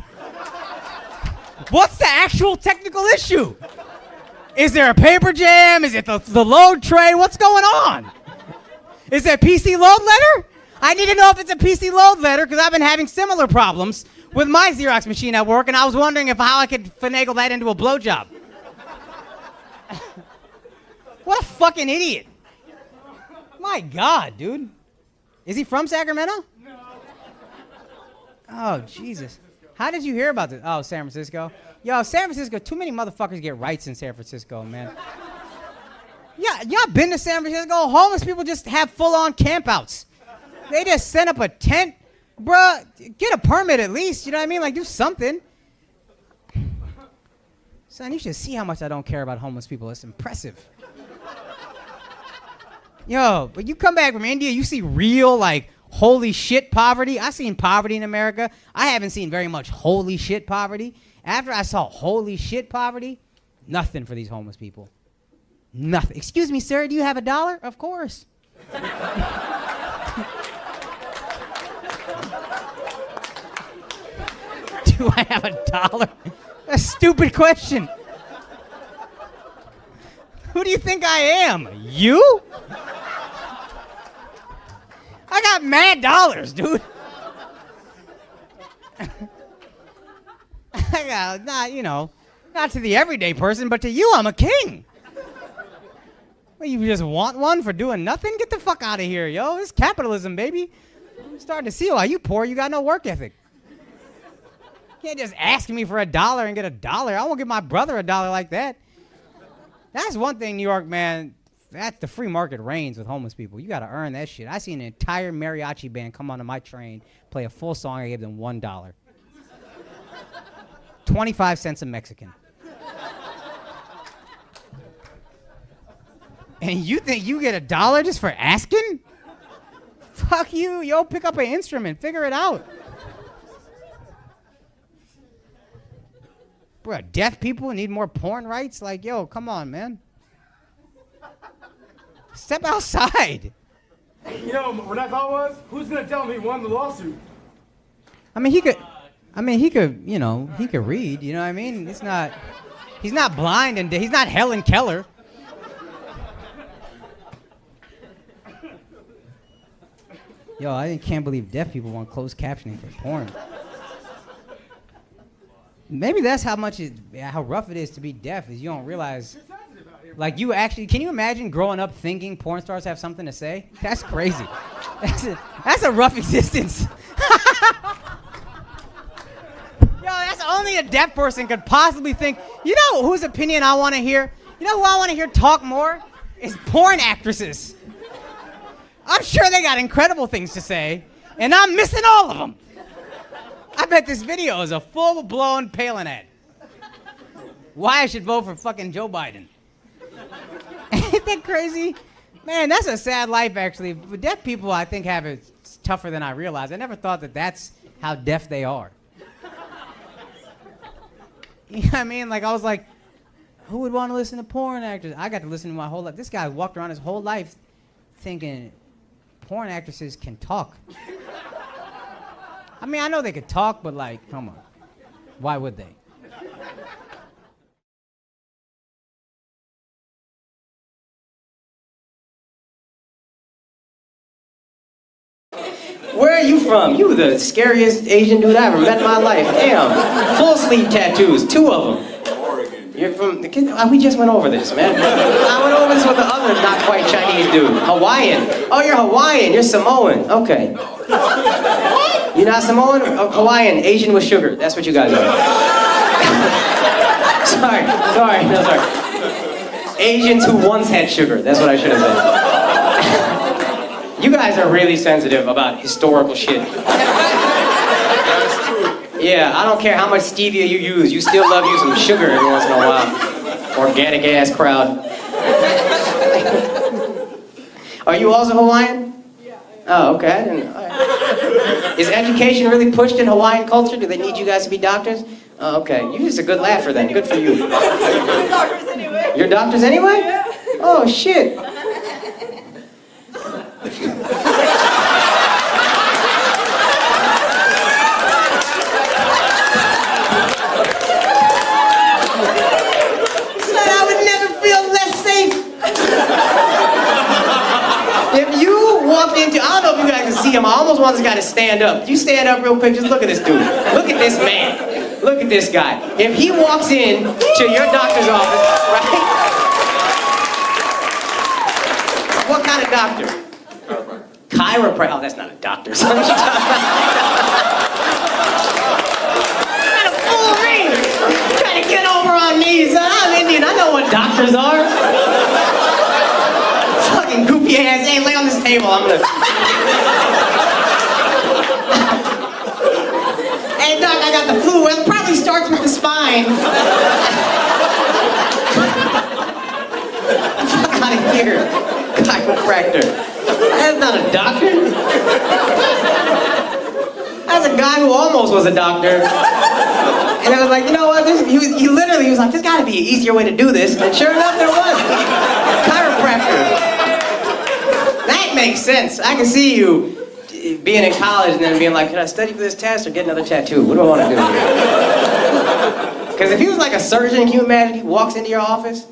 What's the actual technical issue? Is there a paper jam? Is it the load tray? What's going on? Is it a PC load letter? I need to know if it's a PC load letter because I've been having similar problems with my Xerox machine at work, and I was wondering how I could finagle that into a blowjob. What a fucking idiot. My God, dude. Is he from Sacramento? No. Oh, Jesus. How did you hear about this? Oh, San Francisco. Yo, San Francisco, too many motherfuckers get rights in San Francisco, man. Yeah, y'all been to San Francisco? Homeless people just have full-on campouts. They just set up a tent. Bruh, get a permit at least, you know what I mean? Like, do something. Son, you should see how much I don't care about homeless people. It's impressive. Yo, but you come back from India, you see real, like, holy shit poverty. I've seen poverty in America. I haven't seen very much holy shit poverty. After I saw holy shit poverty, nothing for these homeless people. Nothing. Excuse me, sir, do you have $1? Of course. Do I have $1? A stupid question. Who do you think I am? You? I got mad dollars, dude. I got, not to the everyday person, but to you, I'm a king. Well, you just want one for doing nothing? Get the fuck out of here, yo. It's capitalism, baby. I'm starting to see why you poor, you got no work ethic. You can't just ask me for $1 and get $1. I won't give my brother $1 like that. That's one thing, New York, man. That's the free market reigns with homeless people. You got to earn that shit. I seen an entire mariachi band come onto my train, play a full song. I gave them $1. 25 cents a Mexican. And you think you get $1 just for asking? Fuck you. Yo, pick up an instrument. Figure it out. Bro, deaf people need more porn rights? Like, yo, come on, man. Step outside. You know, what I thought was, who's gonna tell me he won the lawsuit? I mean, he could, he could read, you know what I mean? He's not blind and he's not Helen Keller. Yo, I can't believe deaf people want closed captioning for porn. Maybe that's how rough it is to be deaf, is you don't realize. Like, you actually, can you imagine growing up thinking porn stars have something to say? That's crazy. That's a rough existence. Yo, that's only a deaf person could possibly think. You know whose opinion I want to hear? You know who I want to hear talk more? Is porn actresses. I'm sure they got incredible things to say, and I'm missing all of them. I bet this video is a full-blown Palin ad. Why I should vote for fucking Joe Biden. Ain't that crazy? Man, that's a sad life, actually. But deaf people, I think, have it tougher than I realized. I never thought that that's how deaf they are. You know what I mean? Like, I was like, who would want to listen to porn actors? I got to listen to my whole life. This guy walked around his whole life thinking porn actresses can talk. I mean, I know they could talk, but like, come on. Why would they? Where are you from? You the scariest Asian dude I ever met in my life. Damn. Full sleeve tattoos, 2 of them. Oregon. You're from the kid. We just went over this, man. I went over this with the other not quite Chinese dude. Hawaiian. Oh, you're Hawaiian. You're Samoan. Okay. You're not Samoan? Oh, Hawaiian. Asian with sugar. That's what you guys are. sorry. Asians who once had sugar. That's what I should have said. You guys are really sensitive about historical shit. Yeah, I don't care how much stevia you use. You still love you some sugar every once in a while. Organic ass crowd. Are you also Hawaiian? Yeah. Oh, okay. I didn't know. All right. Is education really pushed in Hawaiian culture? Do they need you guys to be doctors? Oh, okay. You're just a good laugher then. Good for you. We're doctors anyway. You're doctors anyway? Yeah. Oh, shit. I don't know if you guys can see him. I almost want this guy to stand up. You stand up real quick. Just look at this dude. Look at this man. Look at this guy. If he walks in to your doctor's office, right? What kind of doctor? Chiropractor. Oh, that's not a doctor. What are you talking about? What kind of foolery? Trying to get over on me, son. I'm Indian. I know what doctors are. Fucking goofy ass. Hey, lay on this table. I'm gonna. Hey, doc, I got the flu. Well, it probably starts with the spine. Fuck out of here. Chiropractor. That's not a doctor. That's a guy who almost was a doctor. And I was like, you know what? He literally was like, there's got to be an easier way to do this. And sure enough, there was. Chiropractor. That makes sense. I can see you being in college and then being like, can I study for this test or get another tattoo? What do I want to do here? Because if he was like a surgeon, can you imagine he walks into your office?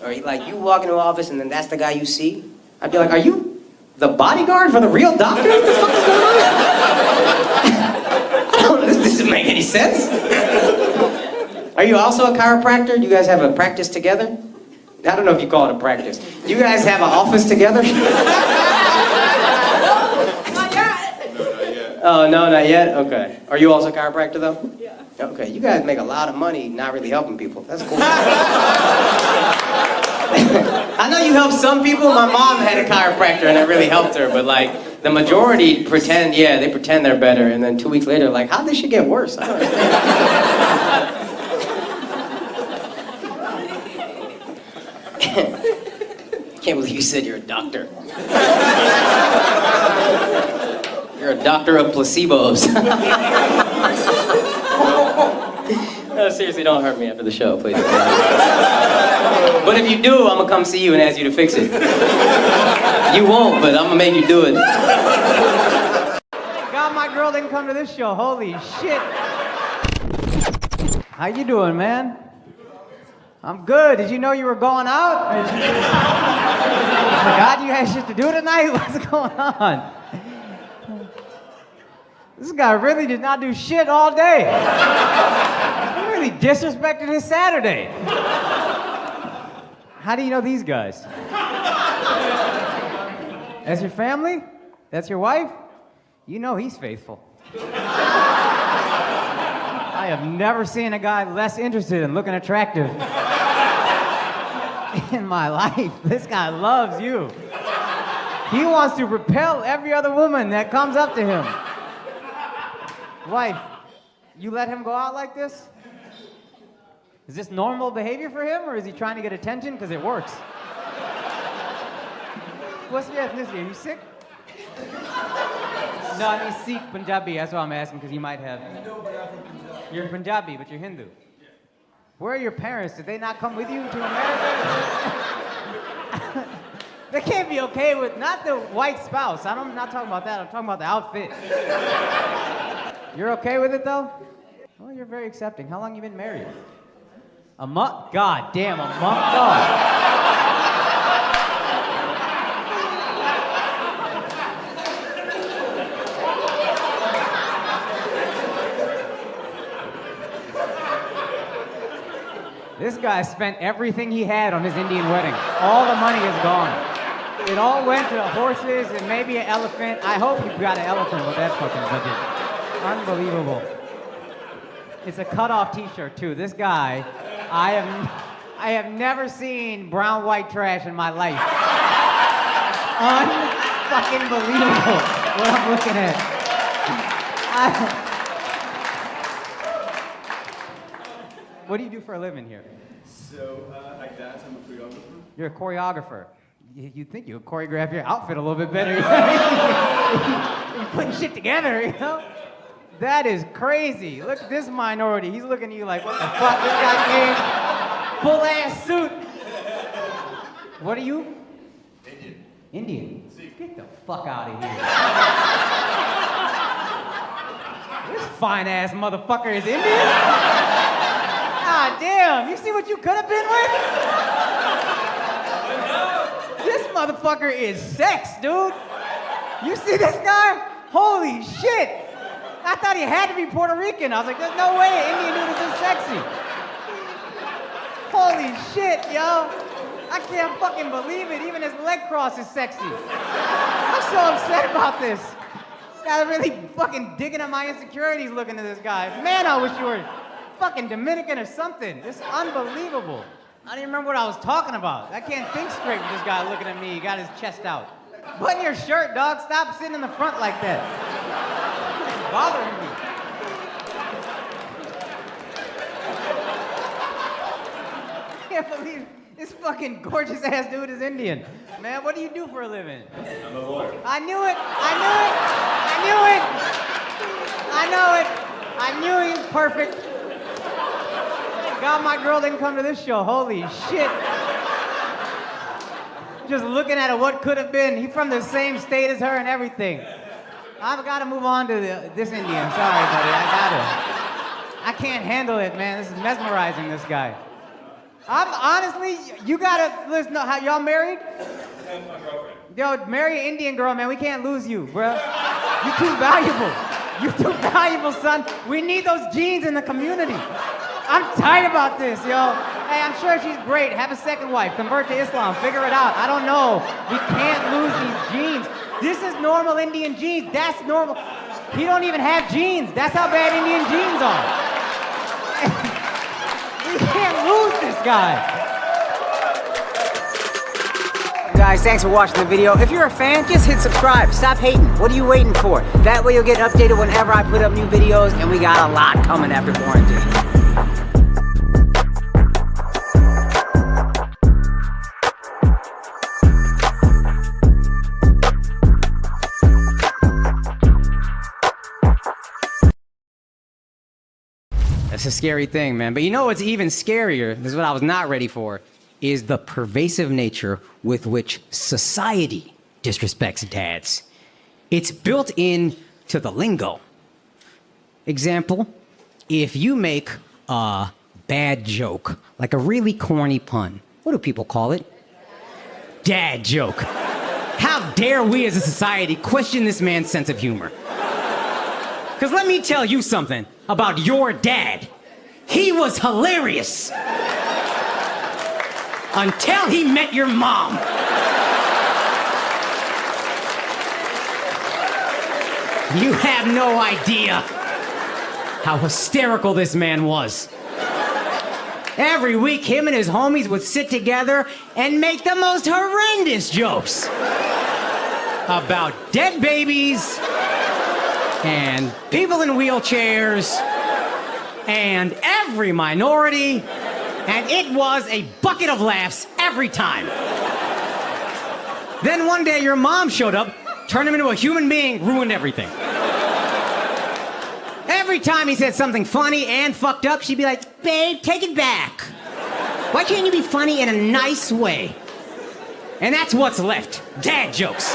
Or you walk into an office and then that's the guy you see? I'd be like, are you The bodyguard for the real doctor? What the fuck is going on? I don't know, this doesn't make any sense. Are you also a chiropractor? Do you guys have a practice together? I don't know if you call it a practice. Do you guys have an office together? Not yet. Oh, no, not yet? Okay. Are you also a chiropractor, though? Yeah. Okay, you guys make a lot of money not really helping people. That's cool. I know you help some people. My mom had a chiropractor and it really helped her, but like the majority pretend, they pretend they're better, and then 2 weeks later, like, how'd this shit get worse? I don't understand. Can't believe you said you're a doctor. You're a doctor of placebos. No, seriously, don't hurt me after the show, please. But if you do, I'm gonna come see you and ask you to fix it. You won't, but I'm gonna make you do it. God, my girl didn't come to this show. Holy shit. How you doing, man? I'm good. Did you know you were going out? Forgot you had shit to do tonight? What's going on? This guy really did not do shit all day. He really disrespected his Saturday. How do you know these guys? That's your family? That's your wife? You know he's faithful. I have never seen a guy less interested in looking attractive in my life. This guy loves you. He wants to repel every other woman that comes up to him. Wife, you let him go out like this? Is this normal behavior for him, or is he trying to get attention? Because it works. What's your ethnicity? Are you Sikh? No, I mean Sikh, Punjabi. That's why I'm asking, because you might have. You're Punjabi, but you're Hindu. Where are your parents? Did they not come with you to America? They can't be okay with, not the white spouse. I'm not talking about that. I'm talking about the outfit. You're okay with it, though? Well, you're very accepting. How long you been married? A month? God damn, a month? God. This guy spent everything he had on his Indian wedding. All the money is gone. It all went to horses and maybe an elephant. I hope you got an elephant with that fucking budget. Unbelievable. It's a cut-off t-shirt, too. This guy, I have never seen brown white trash in my life. Un-fucking believable what I'm looking at. What do you do for a living here? So, I dance. I'm a choreographer. You're a choreographer. You'd think you would choreograph your outfit a little bit better. You're putting shit together, you know? That is crazy. Look at this minority. He's looking at you like, what the fuck? This guy came full-ass suit. What are you? Indian. Indian? Get the fuck out of here. This fine-ass motherfucker is Indian? God damn, you see what you could have been with? This motherfucker is sex, dude. You see this guy? Holy shit. I thought he had to be Puerto Rican. I was like, there's no way an Indian dude is this sexy. Holy shit, yo. I can't fucking believe it. Even his leg cross is sexy. I'm so upset about this. Guys really fucking digging at my insecurities looking at this guy. Man, I wish you were fucking Dominican or something. This is unbelievable. I don't even remember what I was talking about. I can't think straight with this guy looking at me. He got his chest out. Button your shirt, dog. Stop sitting in the front like that. It's bothering me. I can't believe this fucking gorgeous ass dude is Indian. Man, what do you do for a living? I'm a lawyer. I knew it. I knew it. I knew it. I know it. I knew he was perfect. God, my girl didn't come to this show. Holy shit. Just looking at it, what could have been. He's from the same state as her and everything. I've got to move on to this Indian. Sorry, buddy. I can't handle it, man. This is mesmerizing, this guy. I'm honestly, you gotta listen. How y'all married? That's my girlfriend. Yo, marry an Indian girl, man. We can't lose you, bro. You too valuable. You too valuable, son. We need those genes in the community. I'm tight about this, yo. Hey, I'm sure she's great. Have a second wife. Convert to Islam. Figure it out. I don't know. We can't lose these genes. This is normal Indian genes. That's normal. He don't even have genes. That's how bad Indian genes are. We can't lose this guy. Guys, thanks for watching the video. If you're a fan, just hit subscribe. Stop hating. What are you waiting for? That way you'll get updated whenever I put up new videos, and we got a lot coming after quarantine. That's a scary thing, man. But you know what's even scarier? This is what I was not ready for. Is the pervasive nature with which society disrespects dads. It's built into the lingo. Example, if you make a bad joke, like a really corny pun, what do people call it? Dad joke. How dare we as a society question this man's sense of humor? Because let me tell you something about your dad. He was hilarious. Until he met your mom. You have no idea how hysterical this man was. Every week, him and his homies would sit together and make the most horrendous jokes about dead babies and people in wheelchairs and every minority. And it was a bucket of laughs every time. Then one day your mom showed up, turned him into a human being, ruined everything. Every time he said something funny and fucked up, she'd be like, babe, take it back. Why can't you be funny in a nice way? And that's what's left. Dad jokes.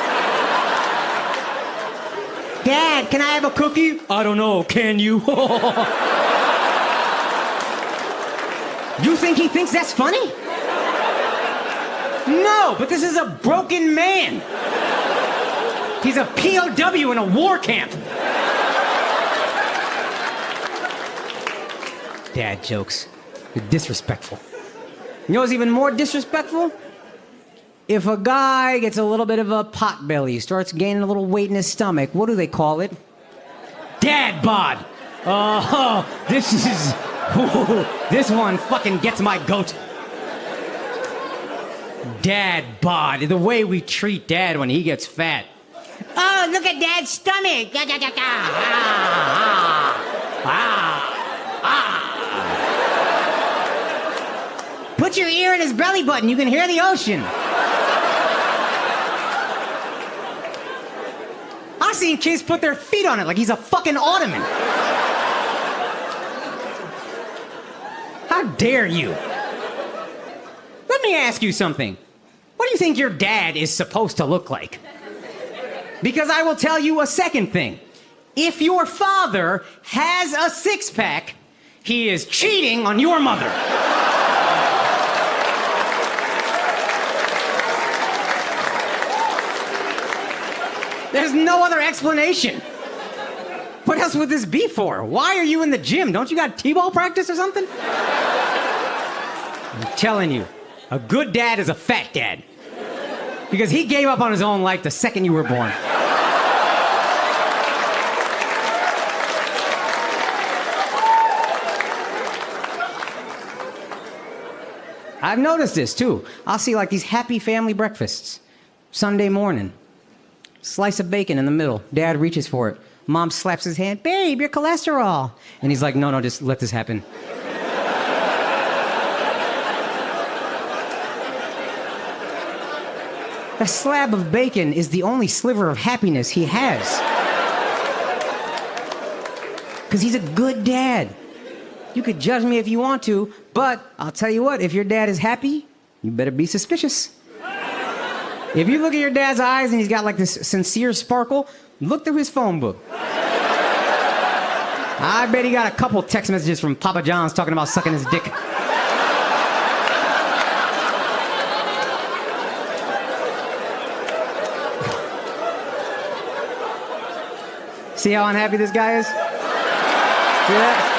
Dad, can I have a cookie? I don't know, can you? You think he thinks that's funny? No, but this is a broken man. He's a POW in a war camp. Dad jokes. They're disrespectful. You know what's even more disrespectful? If a guy gets a little bit of a pot belly, starts gaining a little weight in his stomach, what do they call it? Dad bod. Oh, this is... Ooh, this one fucking gets my goat. Dad bod, the way we treat Dad when he gets fat. Oh, look at Dad's stomach. Put your ear in his belly button, you can hear the ocean. I've seen kids put their feet on it like he's a fucking ottoman. How dare you? Let me ask you something. What do you think your dad is supposed to look like? Because I will tell you a second thing. If your father has a six-pack, he is cheating on your mother. There's no other explanation. What else would this be for? Why are you in the gym? Don't you got t-ball practice or something? I'm telling you, a good dad is a fat dad. Because he gave up on his own life the second you were born. I've noticed this too. I'll see like these happy family breakfasts. Sunday morning. Slice of bacon in the middle. Dad reaches for it. Mom slaps his hand. Babe, your cholesterol. And he's like, no, just let this happen. A slab of bacon is the only sliver of happiness he has. Because he's a good dad. You could judge me if you want to, but I'll tell you what, if your dad is happy, you better be suspicious. If you look at your dad's eyes and he's got like this sincere sparkle, look through his phone book. I bet he got a couple text messages from Papa John's talking about sucking his dick. See how unhappy this guy is? See that?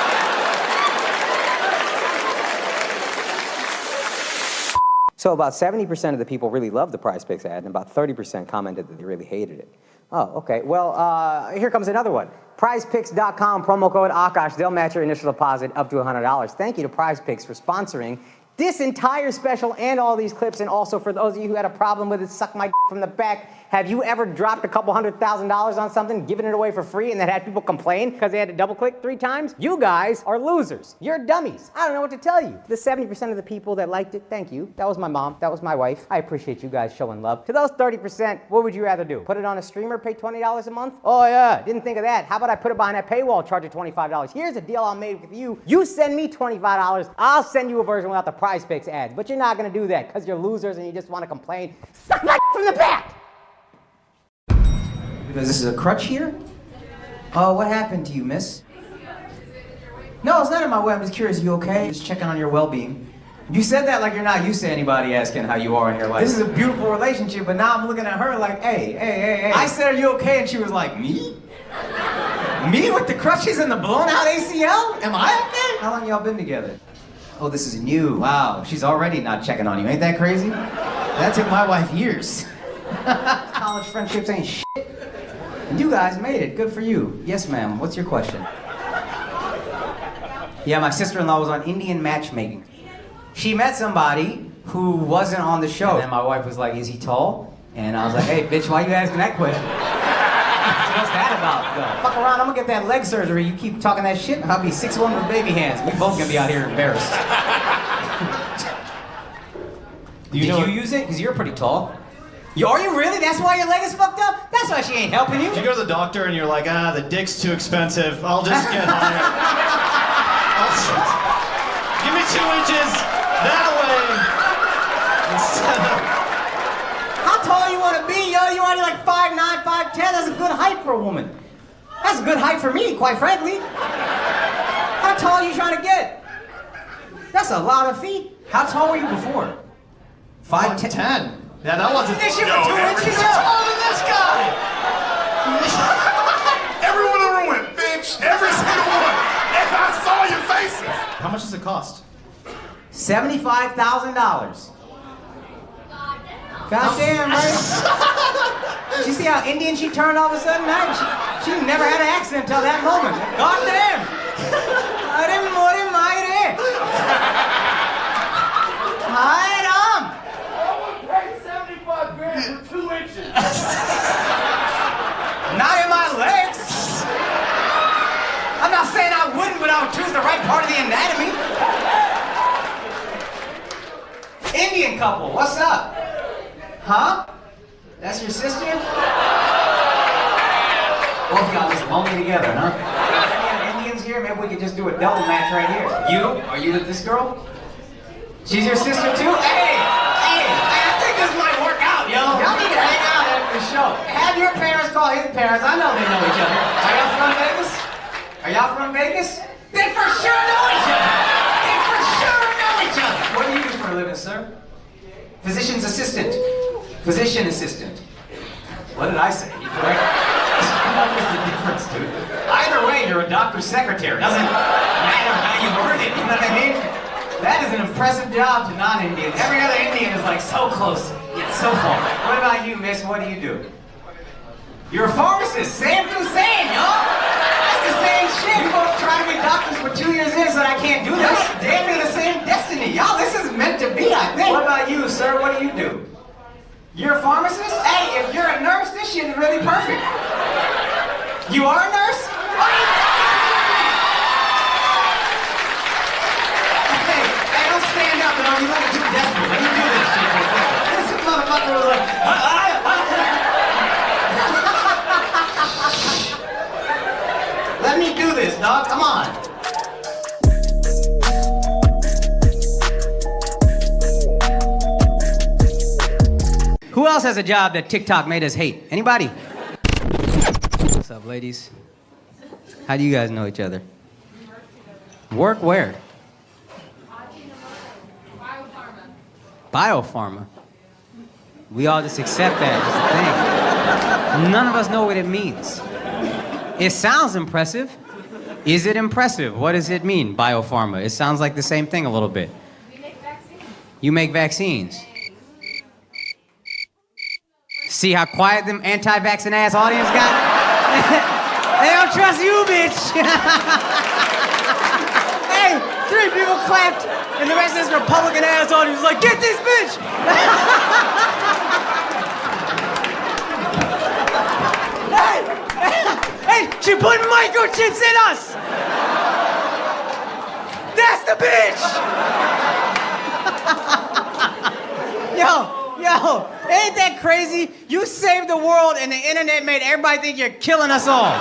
So about 70% of the people really loved the Prize Picks ad, and about 30% commented that they really hated it. Oh, okay. Well, here comes another one. PrizePicks.com, promo code Akaash. They'll match your initial deposit up to $100. Thank you to Prize Picks for sponsoring this entire special and all these clips. And also for those of you who had a problem with it, suck my from the back. Have you ever dropped a couple $100,000 on something, given it away for free, and then had people complain because they had to double click 3 times? You guys are losers. You're dummies. I don't know what to tell you. The 70% of the people that liked it, thank you. That was my mom. That was my wife. I appreciate you guys showing love. To those 30%, what would you rather do? Put it on a streamer, pay $20 a month? Oh yeah, didn't think of that. How about I put it behind that paywall, charge you $25? Here's a deal I made with you. You send me $25, I'll send you a version without the Prize Picks ads. But you're not gonna do that because you're losers and you just want to complain. Suck my from the back! Because this is a crutch here? Oh, what happened to you, miss? No, it's not in my way. I'm just curious. You okay? Just checking on your well-being. You said that like you're not used to anybody asking how you are in your life. This is a beautiful relationship, but now I'm looking at her like, hey. I said, are you okay? And she was like, me? Me with the crutches and the blown out ACL? Am I okay? How long y'all been together? Oh, this is new. Wow, she's already not checking on you. Ain't that crazy? That took my wife years. College friendships ain't shit. You guys made it. Good for you. Yes, ma'am. What's your question? Yeah, my sister-in-law was on Indian matchmaking. She met somebody who wasn't on the show. And my wife was like, is he tall? And I was like, hey, bitch, why you asking that question? What's that about? Fuck around, I'm gonna get that leg surgery. You keep talking that shit, I'll be 6'1" with baby hands. We both gonna be out here embarrassed. Did you use it? Because you're pretty tall. Are you really? That's why your leg is fucked up? That's why she ain't helping you. You go to the doctor and you're like, the dick's too expensive. I'll just get higher. Give me 2 inches that way. Instead of... How tall you want to be, yo? You already like 5'9", 5'10". That's a good height for a woman. That's a good height for me, quite frankly. How tall are you trying to get? That's a lot of feet. How tall were you before? 5'10". Yeah, that wasn't... This shit was 2 inches taller than this guy! Everyone in the room went, bitch. Every single one. And I saw your faces. How much does it cost? $75,000. Goddamn, right? You see how Indian she turned all of a sudden? She never had an accent until that moment. Goddamn! Hi, Ram! For 2 inches. Not in my legs. I'm not saying I wouldn't, but I would choose the right part of the anatomy. Indian couple, what's up? Huh? That's your sister? Both of y'all just lonely together, huh? Any Indians here? Maybe we could just do a double match right here. You? Are you with this girl? She's your sister too? Hey, I think this might work out, yo. Y'all need to hang out after the show. Have your parents call his parents. I know they know each other. Are y'all from Vegas? Are y'all from Vegas? They for sure know each other. They for sure know each other. What do you do for a living, sir? Physician's assistant. Physician assistant. What did I say? You correct? What is the difference, dude? Either way, you're a doctor's secretary. Doesn't matter how you word it. You know what I mean? That is an impressive job to non-Indians. Every other Indian is like so close, yet so far. What about you, miss? What do you do? You're a pharmacist. Same to same, yo. That's the same shit. You both try to be doctors for 2 years in so that I can't do this. Damn near the same destiny. Y'all, this is meant to be, I think. What about you, sir? What do you do? You're a pharmacist? Hey, if you're a nurse, this shit is really perfect. You are a nurse? Hey, don't stand up, man. You look too desperate. Let me do this shit. This motherfucker was like, Let me do this, dog. Come on. Who else has a job that TikTok made us hate? Anybody? What's up, ladies? How do you guys know each other? Work where? Biopharma. We all just accept that as a thing. None of us know what it means. It sounds impressive. Is it impressive? What does it mean, biopharma? It sounds like the same thing a little bit. We make vaccines. You make vaccines. See how quiet them anti-vaccine ass audience got? They don't trust you, bitch. Hey, 3 people clapped, and the rest of this Republican ass audience was like, get this bitch. Hey, she putting microchips in us. That's the bitch. Yo, ain't that crazy? You saved the world and the internet made everybody think you're killing us all.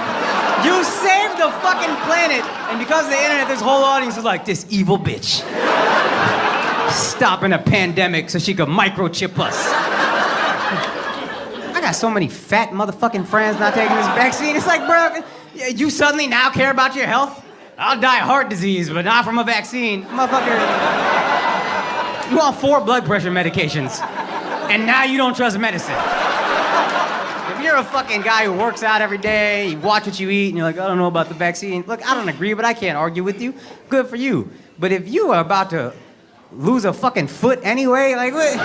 You saved the fucking planet, and because of the internet, this whole audience is like, this evil bitch. Stopping a pandemic so she could microchip us. I got so many fat motherfucking friends not taking this vaccine. It's like, bro, you suddenly now care about your health? I'll die of heart disease, but not from a vaccine. Motherfucker, you on 4 blood pressure medications, and now you don't trust medicine. If you're a fucking guy who works out every day, you watch what you eat, and you're like, I don't know about the vaccine. Look, I don't agree, but I can't argue with you. Good for you. But if you are about to lose a fucking foot anyway, like, what?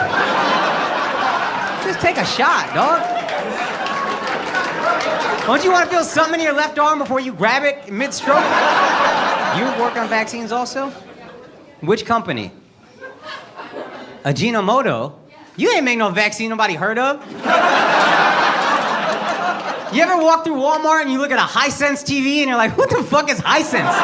Just take a shot, dog. Don't you want to feel something in your left arm before you grab it mid-stroke? You work on vaccines also? Which company? Ajinomoto? You ain't make no vaccine nobody heard of. You ever walk through Walmart and you look at a Hisense TV and you're like, what the fuck is Hisense?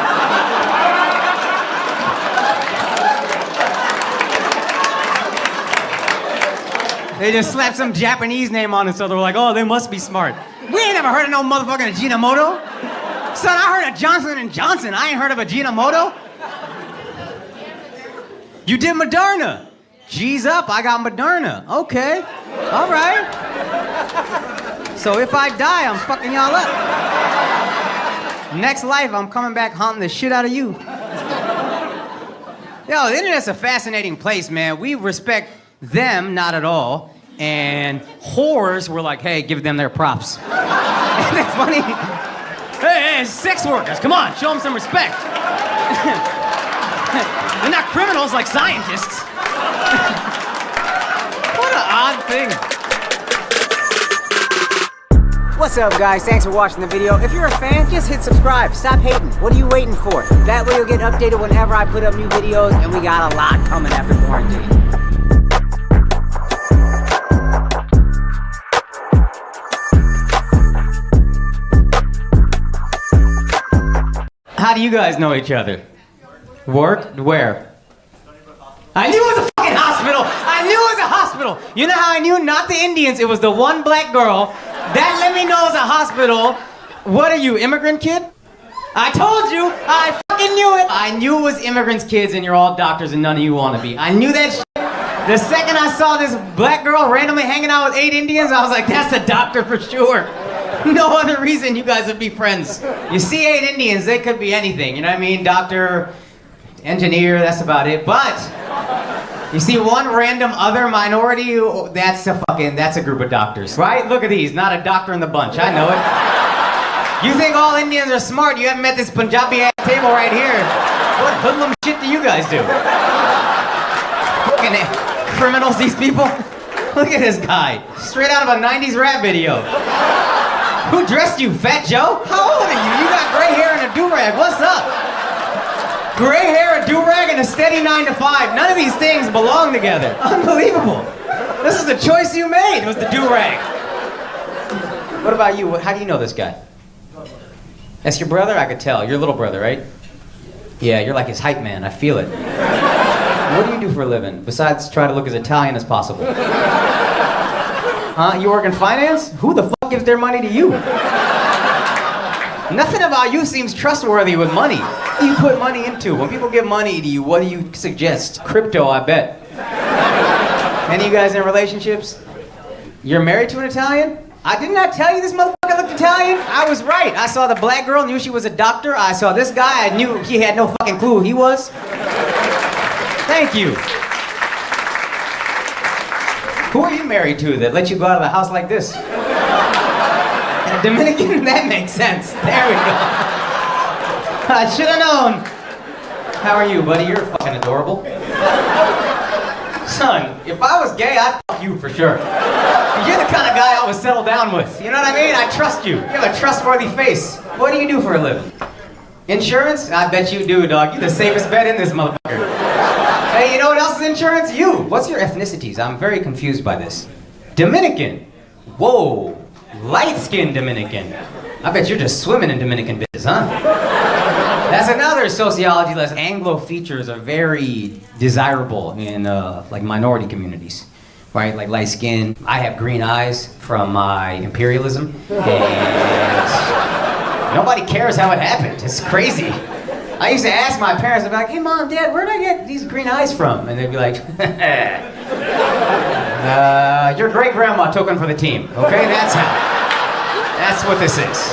They just slapped some Japanese name on it, so they're like, oh, they must be smart. We ain't never heard of no motherfucking Ajinomoto. Son, I heard of Johnson & Johnson. I ain't heard of Ajinomoto. You did Moderna. G's up, I got Moderna. Okay, all right. So if I die, I'm fucking y'all up. Next life, I'm coming back haunting the shit out of you. Yo, the internet's a fascinating place, man. We respect them, not at all. And whores were like, hey, give them their props. Isn't that funny? Hey, sex workers, come on, show them some respect. They're not criminals like scientists. What an odd thing. What's up, guys? Thanks for watching the video. If you're a fan, just hit subscribe. Stop hating. What are you waiting for? That way you'll get updated whenever I put up new videos, and we got a lot coming after quarantine. How do you guys know each other? Work? Where? I knew it was a fucking hospital! I knew it was a hospital! You know how I knew? Not the Indians, it was the one black girl. That let me know it was a hospital. What are you, immigrant kid? I told you! I fucking knew it! I knew it was immigrants' kids and you're all doctors and none of you want to be. I knew that shit. The second I saw this black girl randomly hanging out with 8 Indians, I was like, that's a doctor for sure. No other reason you guys would be friends. You see 8 Indians, they could be anything, you know what I mean? Doctor, engineer, that's about it. But you see one random other minority, that's a group of doctors, right? Look at these, not a doctor in the bunch, I know it. You think all Indians are smart, you haven't met this Punjabi ass table right here. What hoodlum shit do you guys do? Fucking criminals, these people. Look at this guy, straight out of a 90s rap video. Who dressed you, Fat Joe? How old are you? You got gray hair and a do-rag. What's up? Gray hair, a do-rag, and a steady 9 to 5. None of these things belong together. Unbelievable. This is the choice you made. It was the do-rag. What about you? How do you know this guy? That's your brother? I could tell. Your little brother, right? Yeah, you're like his hype man. I feel it. What do you do for a living, besides try to look as Italian as possible? Huh? You work in finance? Who the fuck gives their money to you? Nothing about you seems trustworthy with money. What do you put money into? When people give money to you, what do you suggest? Crypto, I bet. Any of you guys in relationships? You're married to an Italian? I did not tell you this motherfucker looked Italian? I was right. I saw the black girl, knew she was a doctor. I saw this guy, I knew he had no fucking clue who he was. Thank you. Who are you married to that let you go out of the house like this? A Dominican? That makes sense. There we go. I should have known. How are you, buddy? You're fucking adorable. Son, if I was gay, I'd fuck you for sure. You're the kind of guy I would settle down with. You know what I mean? I trust you. You have a trustworthy face. What do you do for a living? Insurance? I bet you do, dog. You're the safest bet in this motherfucker. Hey, you know what else is insurance? You. What's your ethnicities? I'm very confused by this. Dominican. Whoa. Light-skinned Dominican. I bet you're just swimming in Dominican bitches, huh? That's another sociology lesson. Anglo features are very desirable in like minority communities, right? Like light skin. I have green eyes from my imperialism, and nobody cares how it happened. It's crazy. I used to ask my parents, I'd be like, hey mom, dad, where'd I get these green eyes from? And they'd be like, your great grandma took one for the team. Okay, that's how. That's what this is.